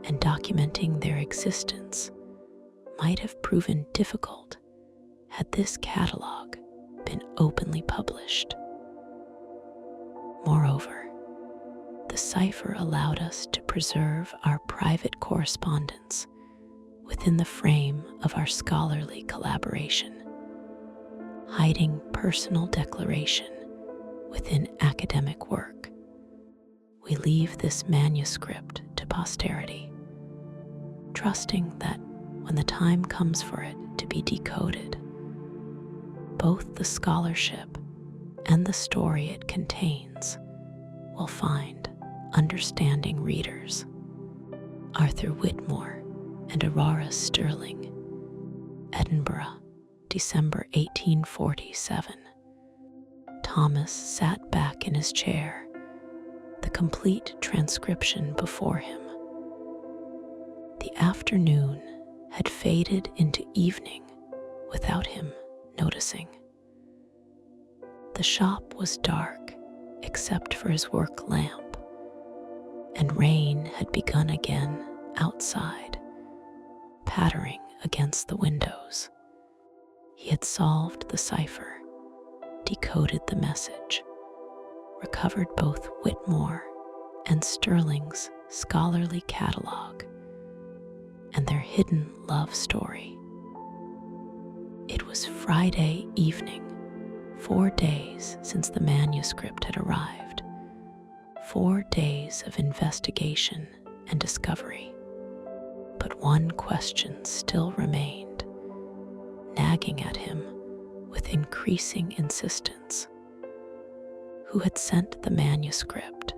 and documenting their existence might have proven difficult had this catalog been openly published. Moreover, the cipher allowed us to preserve our private correspondence within the frame of our scholarly collaboration, hiding personal declaration within academic work. We leave this manuscript to posterity, trusting that when the time comes for it to be decoded, both the scholarship and the story it contains will find understanding readers. Arthur Whitmore and Aurora Sterling, Edinburgh, December 1847. Thomas sat back in his chair, the complete transcription before him. The afternoon had faded into evening without him noticing. The shop was dark except for his work lamp, and rain had begun again outside, pattering against the windows. He had solved the cipher, decoded the message, recovered both Whitmore and Sterling's scholarly catalog and their hidden love story. It was Friday evening, 4 days since the manuscript had arrived, 4 days of investigation and discovery. But one question still remained, nagging at him with increasing insistence. Who had sent the manuscript?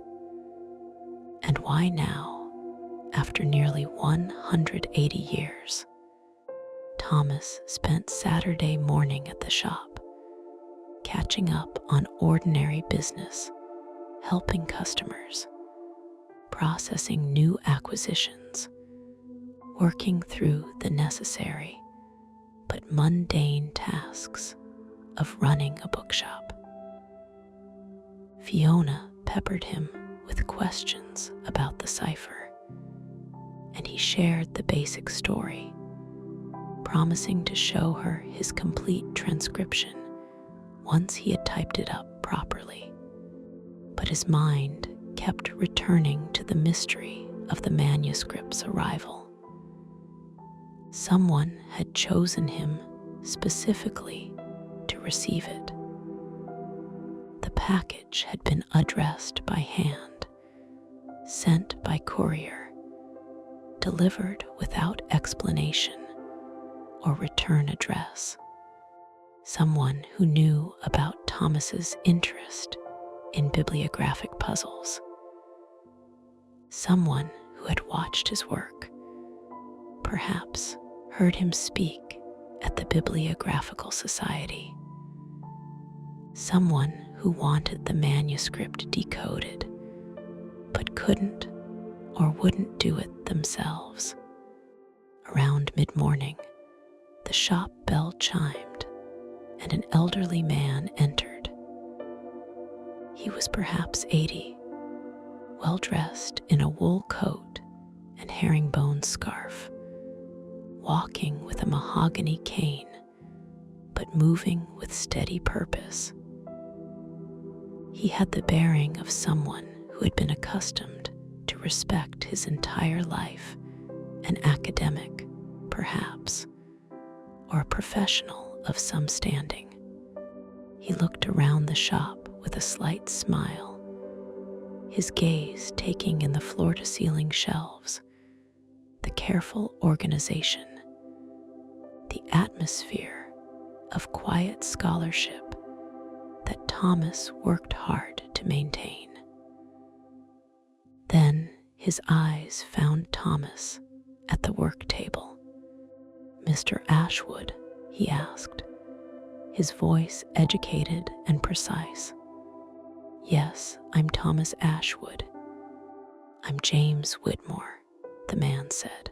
And why now, after nearly 180 years? Thomas spent Saturday morning at the shop, catching up on ordinary business, helping customers, processing new acquisitions, working through the necessary but mundane tasks of running a bookshop. Fiona peppered him with questions about the cipher, and he shared the basic story, promising to show her his complete transcription once he had typed it up properly. But his mind kept returning to the mystery of the manuscript's arrival. Someone had chosen him specifically to receive it. The package had been addressed by hand, sent by courier, delivered without explanation or return address. Someone who knew about Thomas's interest in bibliographic puzzles. Someone who had watched his work, perhaps heard him speak at the Bibliographical Society. Someone who who wanted the manuscript decoded, but couldn't or wouldn't do it themselves. Around mid-morning, the shop bell chimed, and an elderly man entered. He was perhaps 80, well-dressed in a wool coat and herringbone scarf, walking with a mahogany cane, but moving with steady purpose. He had the bearing of someone who had been accustomed to respect his entire life, an academic, perhaps, or a professional of some standing. He looked around the shop with a slight smile, his gaze taking in the floor-to-ceiling shelves, the careful organization, the atmosphere of quiet scholarship that Thomas worked hard to maintain. Then his eyes found Thomas at the work table. "Mr. Ashwood?" he asked, his voice educated and precise. "Yes, I'm Thomas Ashwood." "I'm James Whitmore," the man said.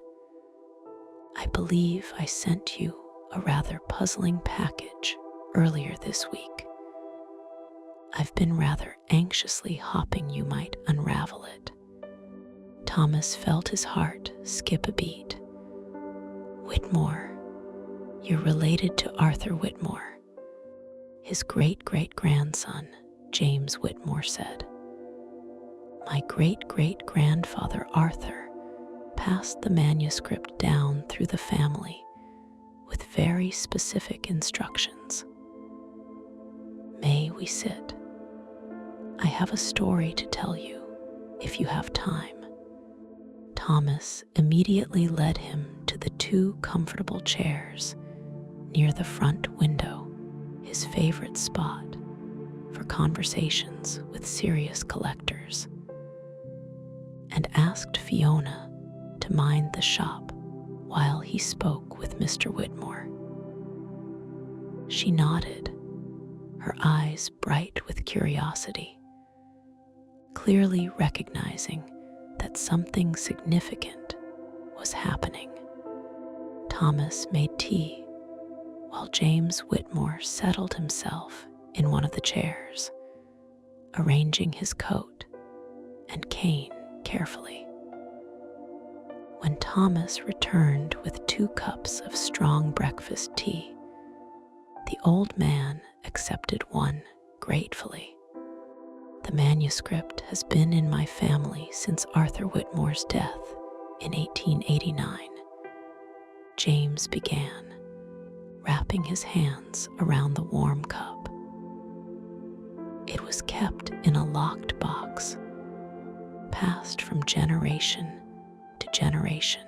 "I believe I sent you a rather puzzling package earlier this week. I've been rather anxiously hoping you might unravel it." Thomas felt his heart skip a beat. "Whitmore? You're related to Arthur Whitmore?" "His great-great-grandson," James Whitmore said. "My great-great-grandfather Arthur passed the manuscript down through the family with very specific instructions. May we sit? I have a story to tell you, if you have time." Thomas immediately led him to the 2 comfortable chairs near the front window, his favorite spot for conversations with serious collectors, and asked Fiona to mind the shop while he spoke with Mr. Whitmore. She nodded, her eyes bright with curiosity, clearly recognizing that something significant was happening. Thomas made tea, while James Whitmore settled himself in one of the chairs, arranging his coat and cane carefully. When Thomas returned with 2 cups of strong breakfast tea, the old man accepted one gratefully. "The manuscript has been in my family since Arthur Whitmore's death in 1889, James began, wrapping his hands around the warm cup. "It was kept in a locked box, passed from generation to generation,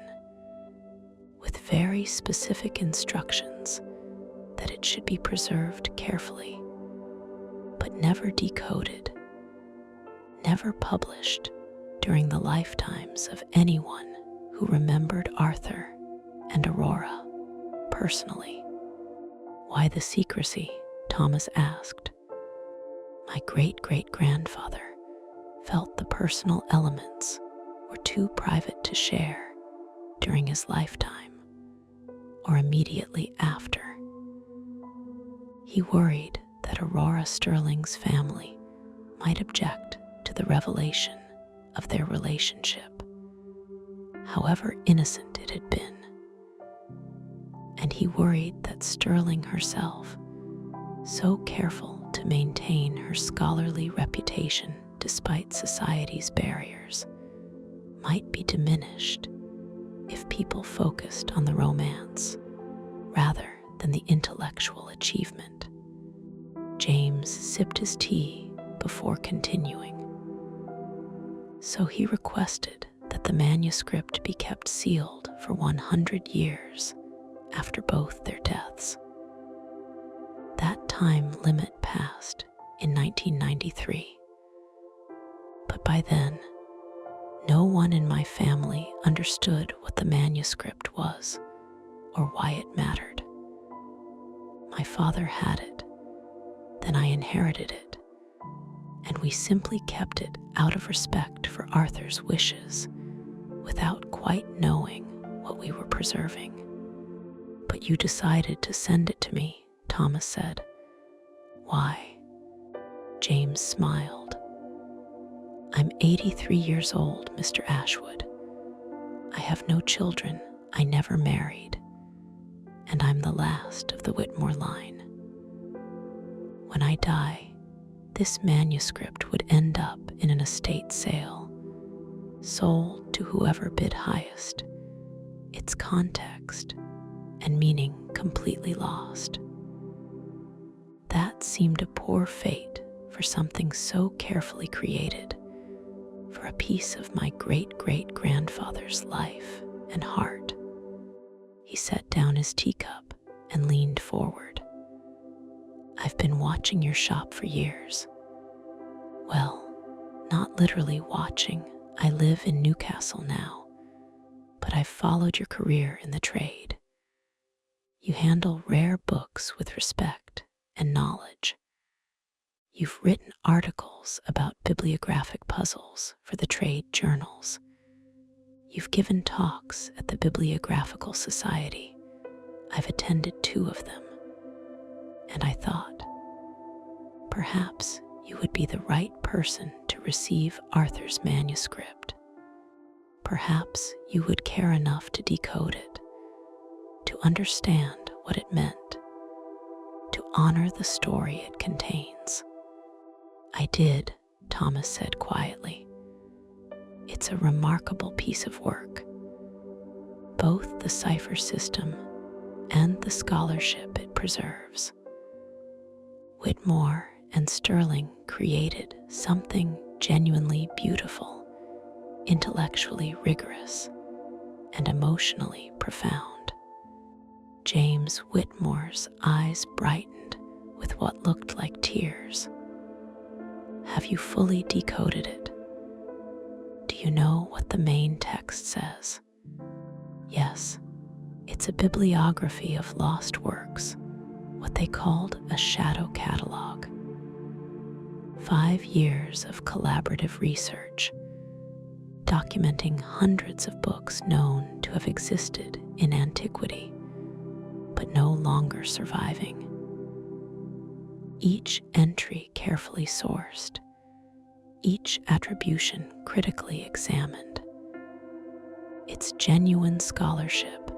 with very specific instructions that it should be preserved carefully, but never decoded, never published during the lifetimes of anyone who remembered Arthur and Aurora personally." "Why the secrecy?" Thomas asked. "My great-great-grandfather felt the personal elements were too private to share during his lifetime or immediately after. He worried that Aurora Sterling's family might object to the revelation of their relationship, however innocent it had been. And he worried that Sterling herself, so careful to maintain her scholarly reputation despite society's barriers, might be diminished if people focused on the romance rather than the intellectual achievement. James sipped his tea before continuing. "So he requested that the manuscript be kept sealed for 100 years after both their deaths. That time limit passed in 1993. But by then, no one in my family understood what the manuscript was or why it mattered. My father had it, then I inherited it, and we simply kept it out of respect for Arthur's wishes, without quite knowing what we were preserving. But you decided to send it to me, Thomas said. Why? James smiled. I'm 83 years old, Mr. Ashwood. I have no children, I never married, and I'm the last of the Whitmore line. When I die, this manuscript would end up in an estate sale, sold to whoever bid highest, its context and meaning completely lost. That seemed a poor fate for something so carefully created, for a piece of my great-great-grandfather's life and heart. He set down his teacup and leaned forward. I've been watching your shop for years. Well, not literally watching. I live in Newcastle now, but I've followed your career in the trade. You handle rare books with respect and knowledge. You've written articles about bibliographic puzzles for the trade journals. You've given talks at the Bibliographical Society. I've attended 2 of them. And I thought, perhaps you would be the right person to receive Arthur's manuscript. Perhaps you would care enough to decode it, to understand what it meant, to honor the story it contains. I did, Thomas said quietly. It's a remarkable piece of work. Both the cipher system and the scholarship it preserves. Whitmore and Sterling created something genuinely beautiful, intellectually rigorous, and emotionally profound. James Whitmore's eyes brightened with what looked like tears. Have you fully decoded it? Do you know what the main text says? Yes, it's a bibliography of lost works, what they called a shadow catalog. 5 years of collaborative research, documenting hundreds of books known to have existed in antiquity, but no longer surviving. Each entry carefully sourced, each attribution critically examined. It's genuine scholarship,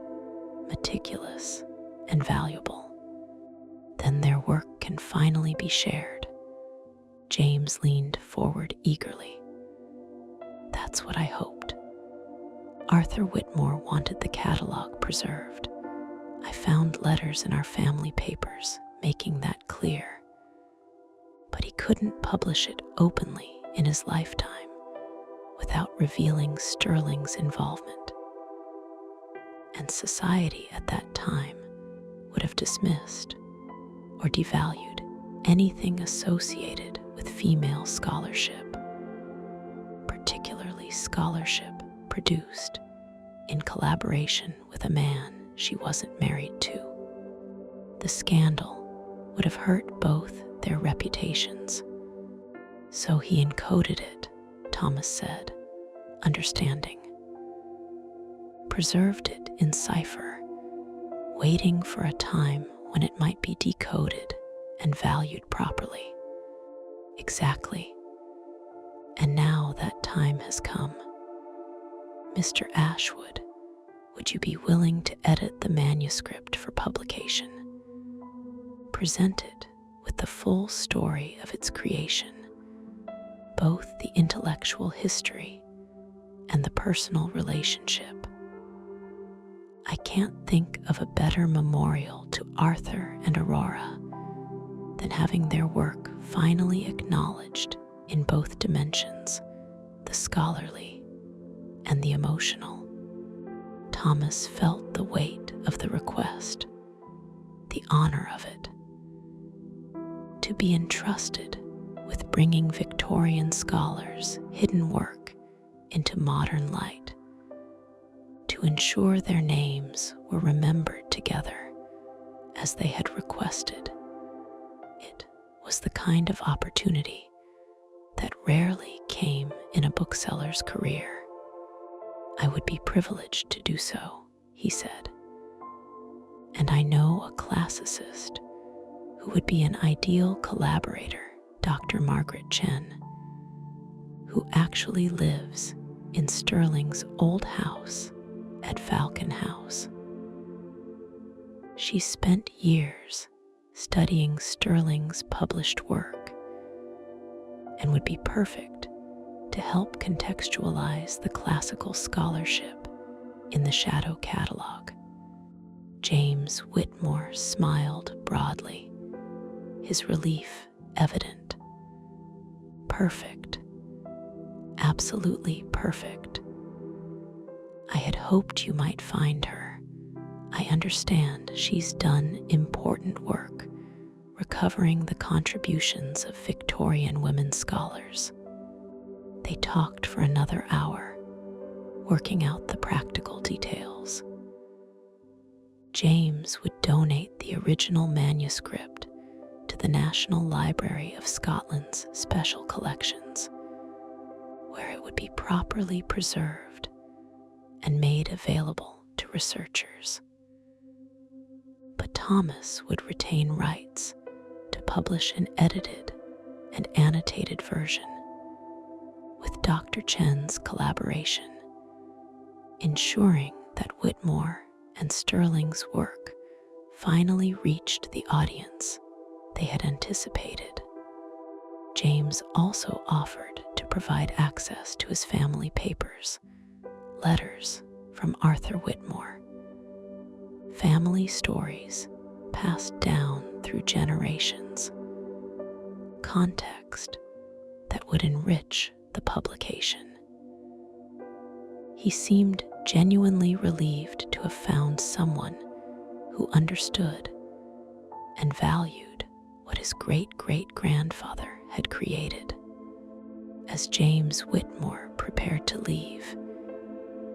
meticulous and valuable. Then their work can finally be shared. James leaned forward eagerly. That's what I hoped. Arthur Whitmore wanted the catalog preserved. I found letters in our family papers making that clear. But he couldn't publish it openly in his lifetime without revealing Sterling's involvement. And society at that time would have dismissed or devalued anything associated with female scholarship, particularly scholarship produced in collaboration with a man she wasn't married to. The scandal would have hurt both their reputations. So he encoded it, Thomas said, understanding. Preserved it in cipher, waiting for a time when it might be decoded and valued properly. Exactly. And now that time has come. Mr. Ashwood, would you be willing to edit the manuscript for publication? Present it with the full story of its creation, both the intellectual history and the personal relationship. I can't think of a better memorial to Arthur and Aurora than having their work finally acknowledged in both dimensions, the scholarly and the emotional. Thomas felt the weight of the request, the honor of it. To be entrusted with bringing Victorian scholars' hidden work into modern light, to ensure their names were remembered together as they had requested. It was the kind of opportunity that rarely came in a bookseller's career. "I would be privileged to do so," he said. "And I know a classicist who would be an ideal collaborator, Dr. Margaret Chen, who actually lives in Sterling's old house at Falcon House. She spent years studying Sterling's published work and would be perfect to help contextualize the classical scholarship in the Shadow Catalog." James Whitmore smiled broadly, his relief evident. "Perfect. Absolutely perfect. I had hoped you might find her. I understand she's done important work recovering the contributions of Victorian women scholars." They talked for another hour, working out the practical details. James would donate the original manuscript to the National Library of Scotland's special collections, where it would be properly preserved and made available to researchers. But Thomas would retain rights to publish an edited and annotated version with Dr. Chen's collaboration, ensuring that Whitmore and Sterling's work finally reached the audience they had anticipated. James also offered to provide access to his family papers, letters from Arthur Whitmore, family stories passed down through generations, context that would enrich the publication. He seemed genuinely relieved to have found someone who understood and valued what his great-great-grandfather had created. As James Whitmore prepared to leave,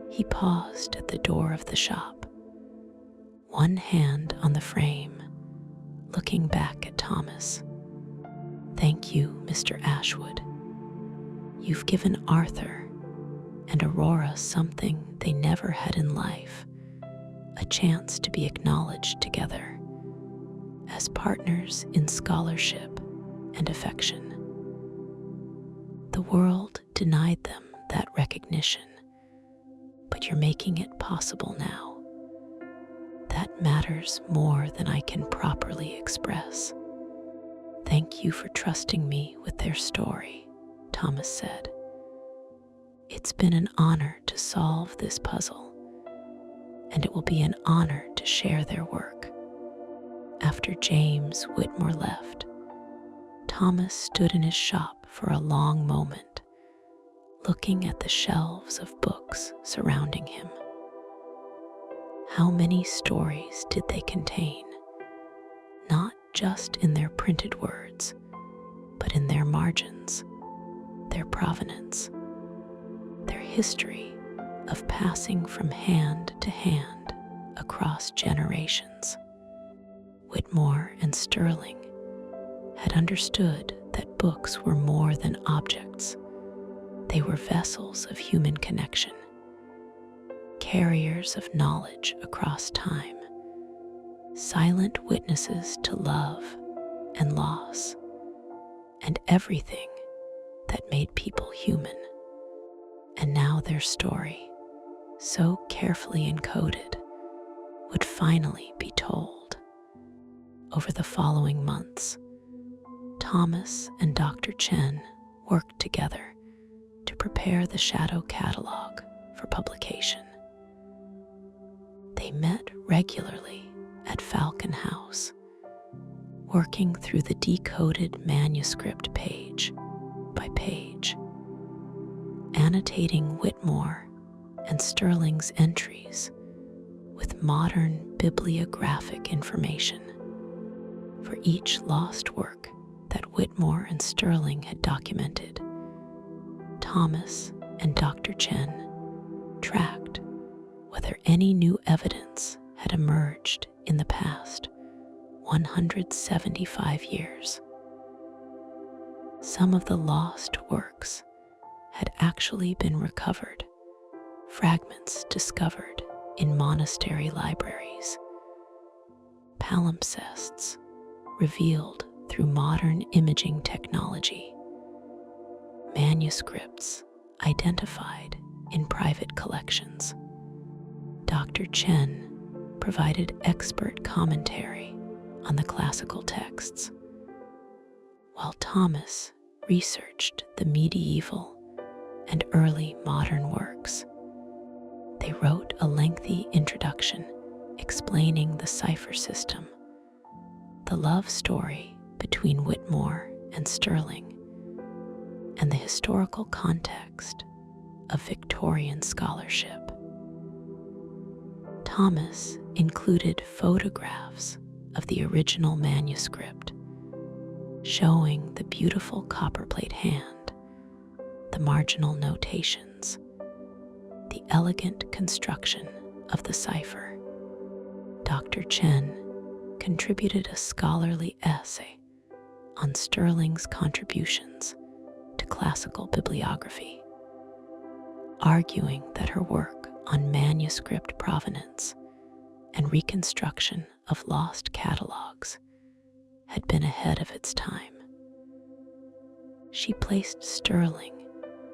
he paused at the door of the shop, one hand on the frame, looking back at Thomas. "Thank you, Mr. Ashwood. You've given Arthur and Aurora something they never had in life, a chance to be acknowledged together as partners in scholarship and affection. The world denied them that recognition, but you're making it possible now. That matters more than I can properly express. Thank you for trusting me with their story," Thomas said. "It's been an honor to solve this puzzle, and it will be an honor to share their work." After James Whitmore left, Thomas stood in his shop for a long moment, looking at the shelves of books surrounding him. How many stories did they contain? Not just in their printed words, but in their margins, their provenance, their history of passing from hand to hand across generations. Whitmore and Sterling had understood that books were more than objects. They were vessels of human connection, carriers of knowledge across time, silent witnesses to love and loss, and everything that made people human. And now their story, so carefully encoded, would finally be told. Over the following months, Thomas and Dr. Chen worked together to prepare the Shadow Catalog for publication. They met regularly at Falcon House, working through the decoded manuscript page by page, annotating Whitmore and Sterling's entries with modern bibliographic information. For each lost work that Whitmore and Sterling had documented, Thomas and Dr. Chen tracked whether any new evidence had emerged in the past 175 years. Some of the lost works had actually been recovered, fragments discovered in monastery libraries, palimpsests revealed through modern imaging technology, manuscripts identified in private collections. Dr. Chen provided expert commentary on the classical texts, while Thomas researched the medieval and early modern works. They wrote a lengthy introduction explaining the cipher system, the love story between Whitmore and Sterling, and the historical context of Victorian scholarship. Thomas included photographs of the original manuscript, showing the beautiful copperplate hand, the marginal notations, the elegant construction of the cipher. Dr. Chen contributed a scholarly essay on Sterling's contributions to classical bibliography, arguing that her work on manuscript provenance and reconstruction of lost catalogs had been ahead of its time. She placed Sterling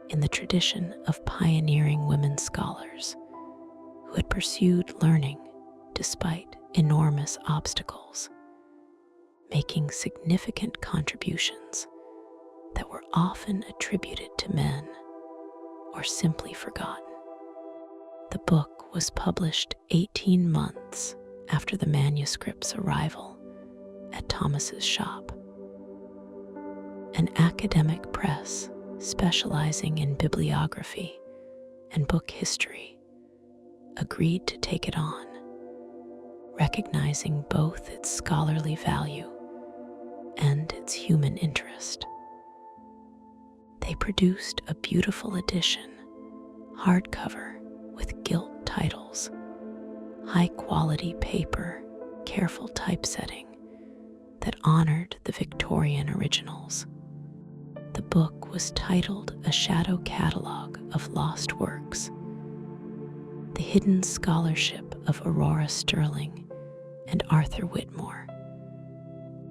in the tradition of pioneering women scholars who had pursued learning despite enormous obstacles, making significant contributions that were often attributed to men or simply forgotten. The book was published 18 months after the manuscript's arrival at Thomas's shop. An academic press specializing in bibliography and book history agreed to take it on, recognizing both its scholarly value and its human interest. They produced a beautiful edition, hardcover with gilt titles, high-quality paper, careful typesetting that honored the Victorian originals. The book was titled A Shadow Catalogue of Lost Works, the hidden scholarship of Aurora Sterling and Arthur Whitmore,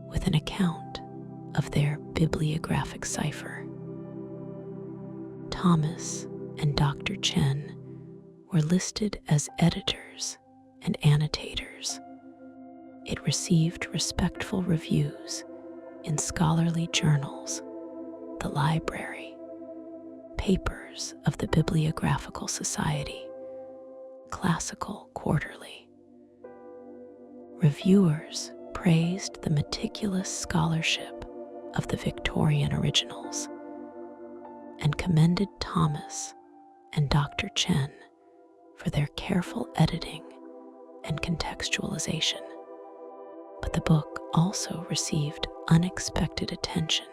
with an account of their bibliographic cipher. Thomas and Dr. Chen were listed as editors and annotators. It received respectful reviews in scholarly journals, the library, papers of the Bibliographical Society, Classical Quarterly. Reviewers praised the meticulous scholarship of the Victorian originals and commended Thomas and Dr. Chen for their careful editing and contextualization. But the book also received unexpected attention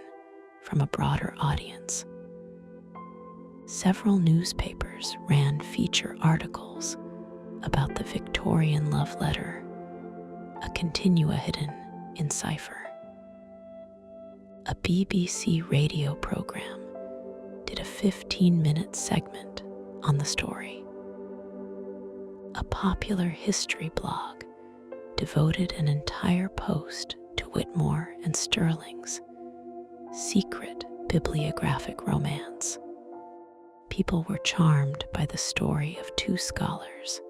from a broader audience. Several newspapers ran feature articles about the Victorian love letter, a continua hidden in cipher. A BBC radio program did a 15-minute segment on the story. A popular history blog devoted an entire post to Whitmore and Sterling's secret bibliographic romance. People were charmed by the story of two scholars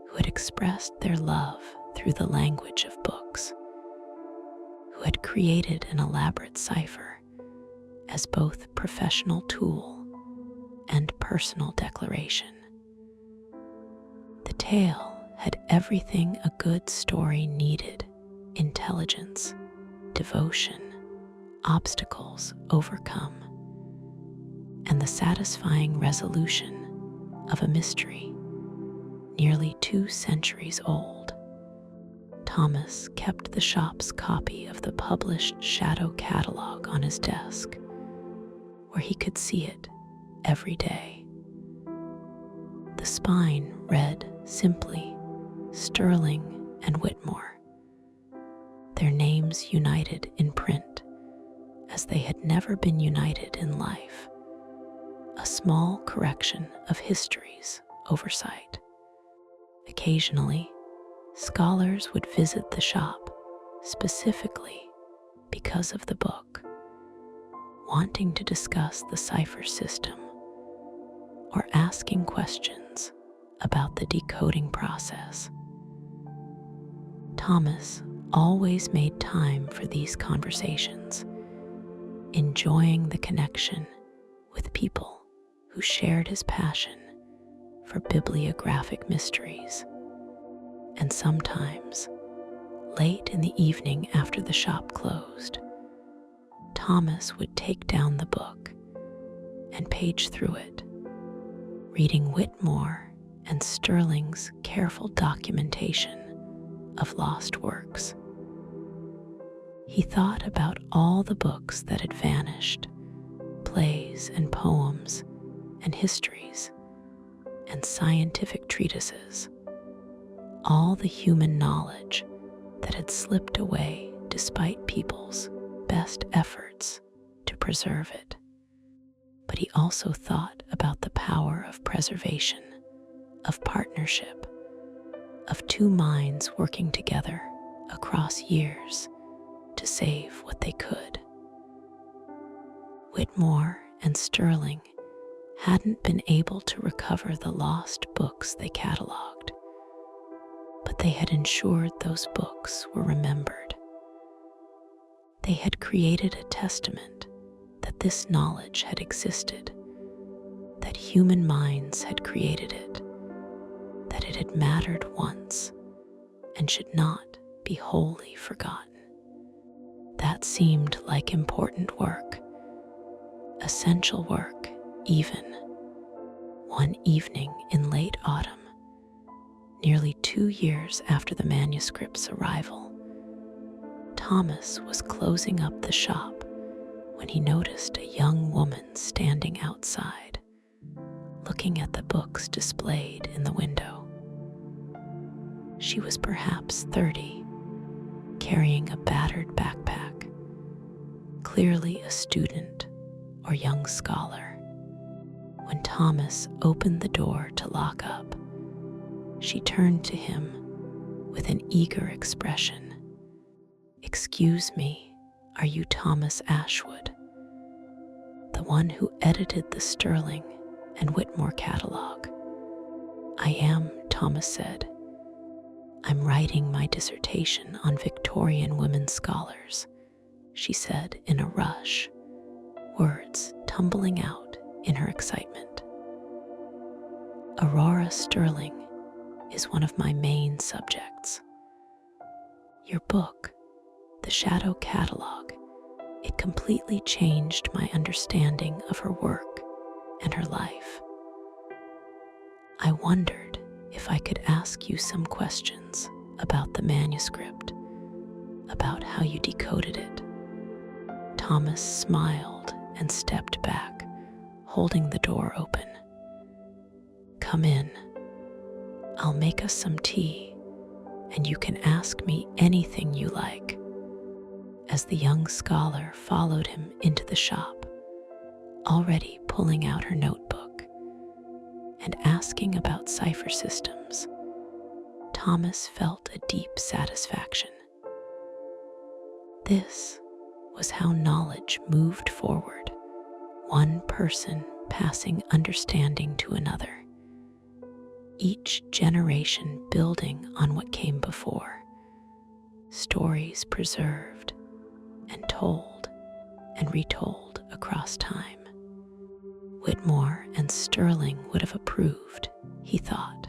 who had expressed their love through the language of books, who had created an elaborate cipher as both professional tool and personal declaration. The tale had everything a good story needed: intelligence, devotion, obstacles overcome, and the satisfying resolution of a mystery nearly 2 centuries old. Thomas kept the shop's copy of the published Shadow Catalogue on his desk, where he could see it every day. The spine read simply Sterling and Whitmore, their names united in print as as they had never been united in life, a small correction of history's oversight. Occasionally, scholars would visit the shop specifically because of the book, wanting to discuss the cipher system or asking questions about the decoding process. Thomas always made time for these conversations, enjoying the connection with people who shared his passion for bibliographic mysteries. And sometimes, late in the evening after the shop closed, Thomas would take down the book and page through it, reading Whitmore and Sterling's careful documentation of lost works. He thought about all the books that had vanished, plays and poems and histories and scientific treatises, all the human knowledge that had slipped away despite people's best efforts to preserve it. But he also thought about the power of preservation, of partnership, of two minds working together across years to save what they could. Whitmore and Sterling hadn't been able to recover the lost books they cataloged, but they had ensured those books were remembered. They had created a testament that this knowledge had existed, that human minds had created it, that it had mattered once and should not be wholly forgotten. That seemed like important work, essential work even. One evening in late autumn, nearly 2 years after the manuscript's arrival, Thomas was closing up the shop when he noticed a young woman standing outside, looking at the books displayed in the window. She was perhaps 30, carrying a battered backpack, clearly a student or young scholar. When Thomas opened the door to lock up, she turned to him with an eager expression. "Excuse me, are you Thomas Ashwood, the one who edited the Sterling and Whitmore catalog?" "I am," Thomas said. "I'm writing my dissertation on Victorian women scholars," she said in a rush, words tumbling out in her excitement. "Aurora Sterling is one of my main subjects. Your book, The Shadow Catalog, it completely changed my understanding of her work and her life. I wondered if I could ask you some questions about the manuscript, about how you decoded it." Thomas smiled and stepped back, holding the door open. "Come in. I'll make us some tea, and you can ask me anything you like." As the young scholar followed him into the shop, already pulling out her notebook and asking about cipher systems, Thomas felt a deep satisfaction. This was how knowledge moved forward, one person passing understanding to another, each generation building on what came before, stories preserved and told and retold across time. Whitmore and Sterling would have approved, he thought.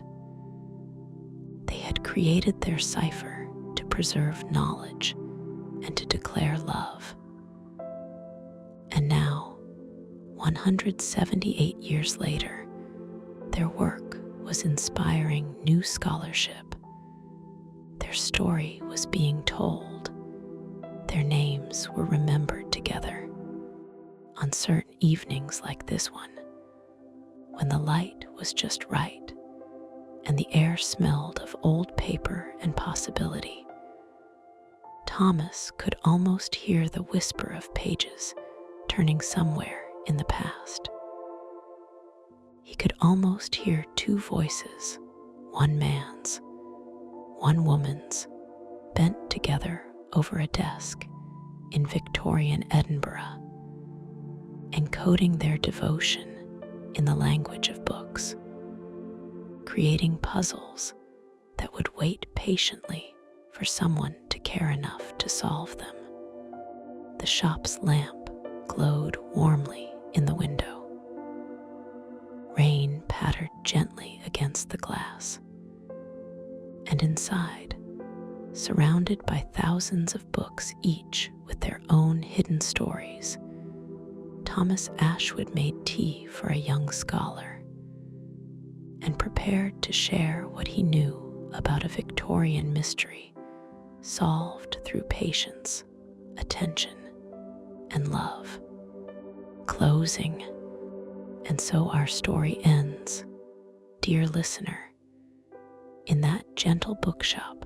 They had created their cipher to preserve knowledge and to declare love. And now, 178 years later, their work was inspiring new scholarship. Their story was being told. Their names were remembered together. On certain evenings like this one, when the light was just right and the air smelled of old paper and possibility, Thomas could almost hear the whisper of pages returning somewhere in the past. He could almost hear two voices, one man's, one woman's, bent together over a desk in Victorian Edinburgh, encoding their devotion in the language of books, creating puzzles that would wait patiently for someone to care enough to solve them. The shop's lamp glowed warmly in the window. Rain pattered gently against the glass, and inside, surrounded by thousands of books, each with their own hidden stories, Thomas Ashwood made tea for a young scholar and prepared to share what he knew about a Victorian mystery solved through patience, attention, and love. Closing, and so our story ends, dear listener, in that gentle bookshop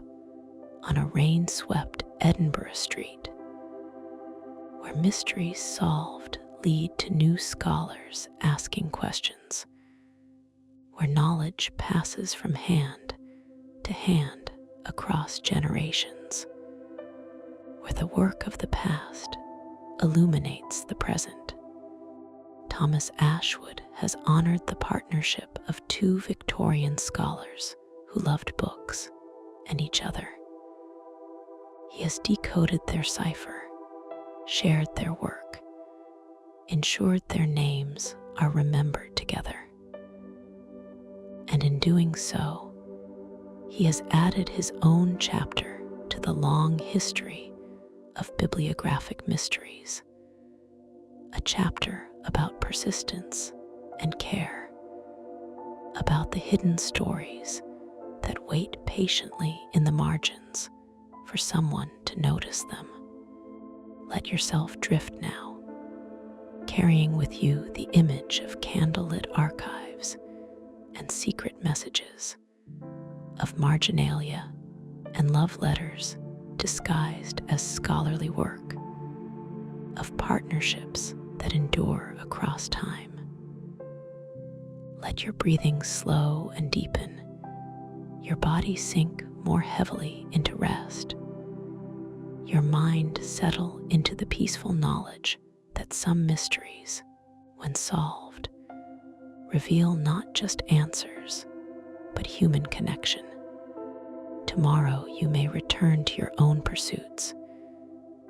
on a rain-swept Edinburgh street, where mysteries solved lead to new scholars asking questions, where knowledge passes from hand to hand across generations, where the work of the past illuminates the present. Thomas Ashwood has honored the partnership of two Victorian scholars who loved books and each other. He has decoded their cipher, shared their work, ensured their names are remembered together. And in doing so, he has added his own chapter to the long history of bibliographic mysteries, a chapter about persistence and care, about the hidden stories that wait patiently in the margins for someone to notice them. Let yourself drift now, carrying with you the image of candlelit archives and secret messages, of marginalia and love letters disguised as scholarly work, of partnerships that endure across time. Let your breathing slow and deepen, your body sink more heavily into rest, your mind settle into the peaceful knowledge that some mysteries, when solved, reveal not just answers, but human connection. Tomorrow you may return to your own pursuits,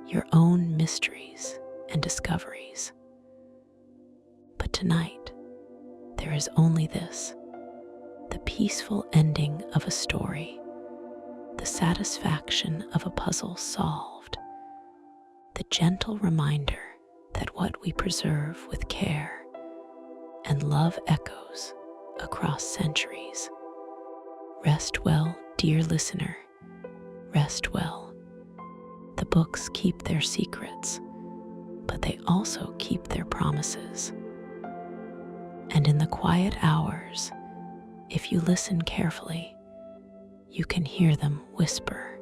your own mysteries and discoveries. But tonight, there is only this: the peaceful ending of a story, the satisfaction of a puzzle solved, the gentle reminder that what we preserve with care and love echoes across centuries. Rest well, dear listener, rest well. The books keep their secrets, but they also keep their promises. And in the quiet hours, if you listen carefully, you can hear them whisper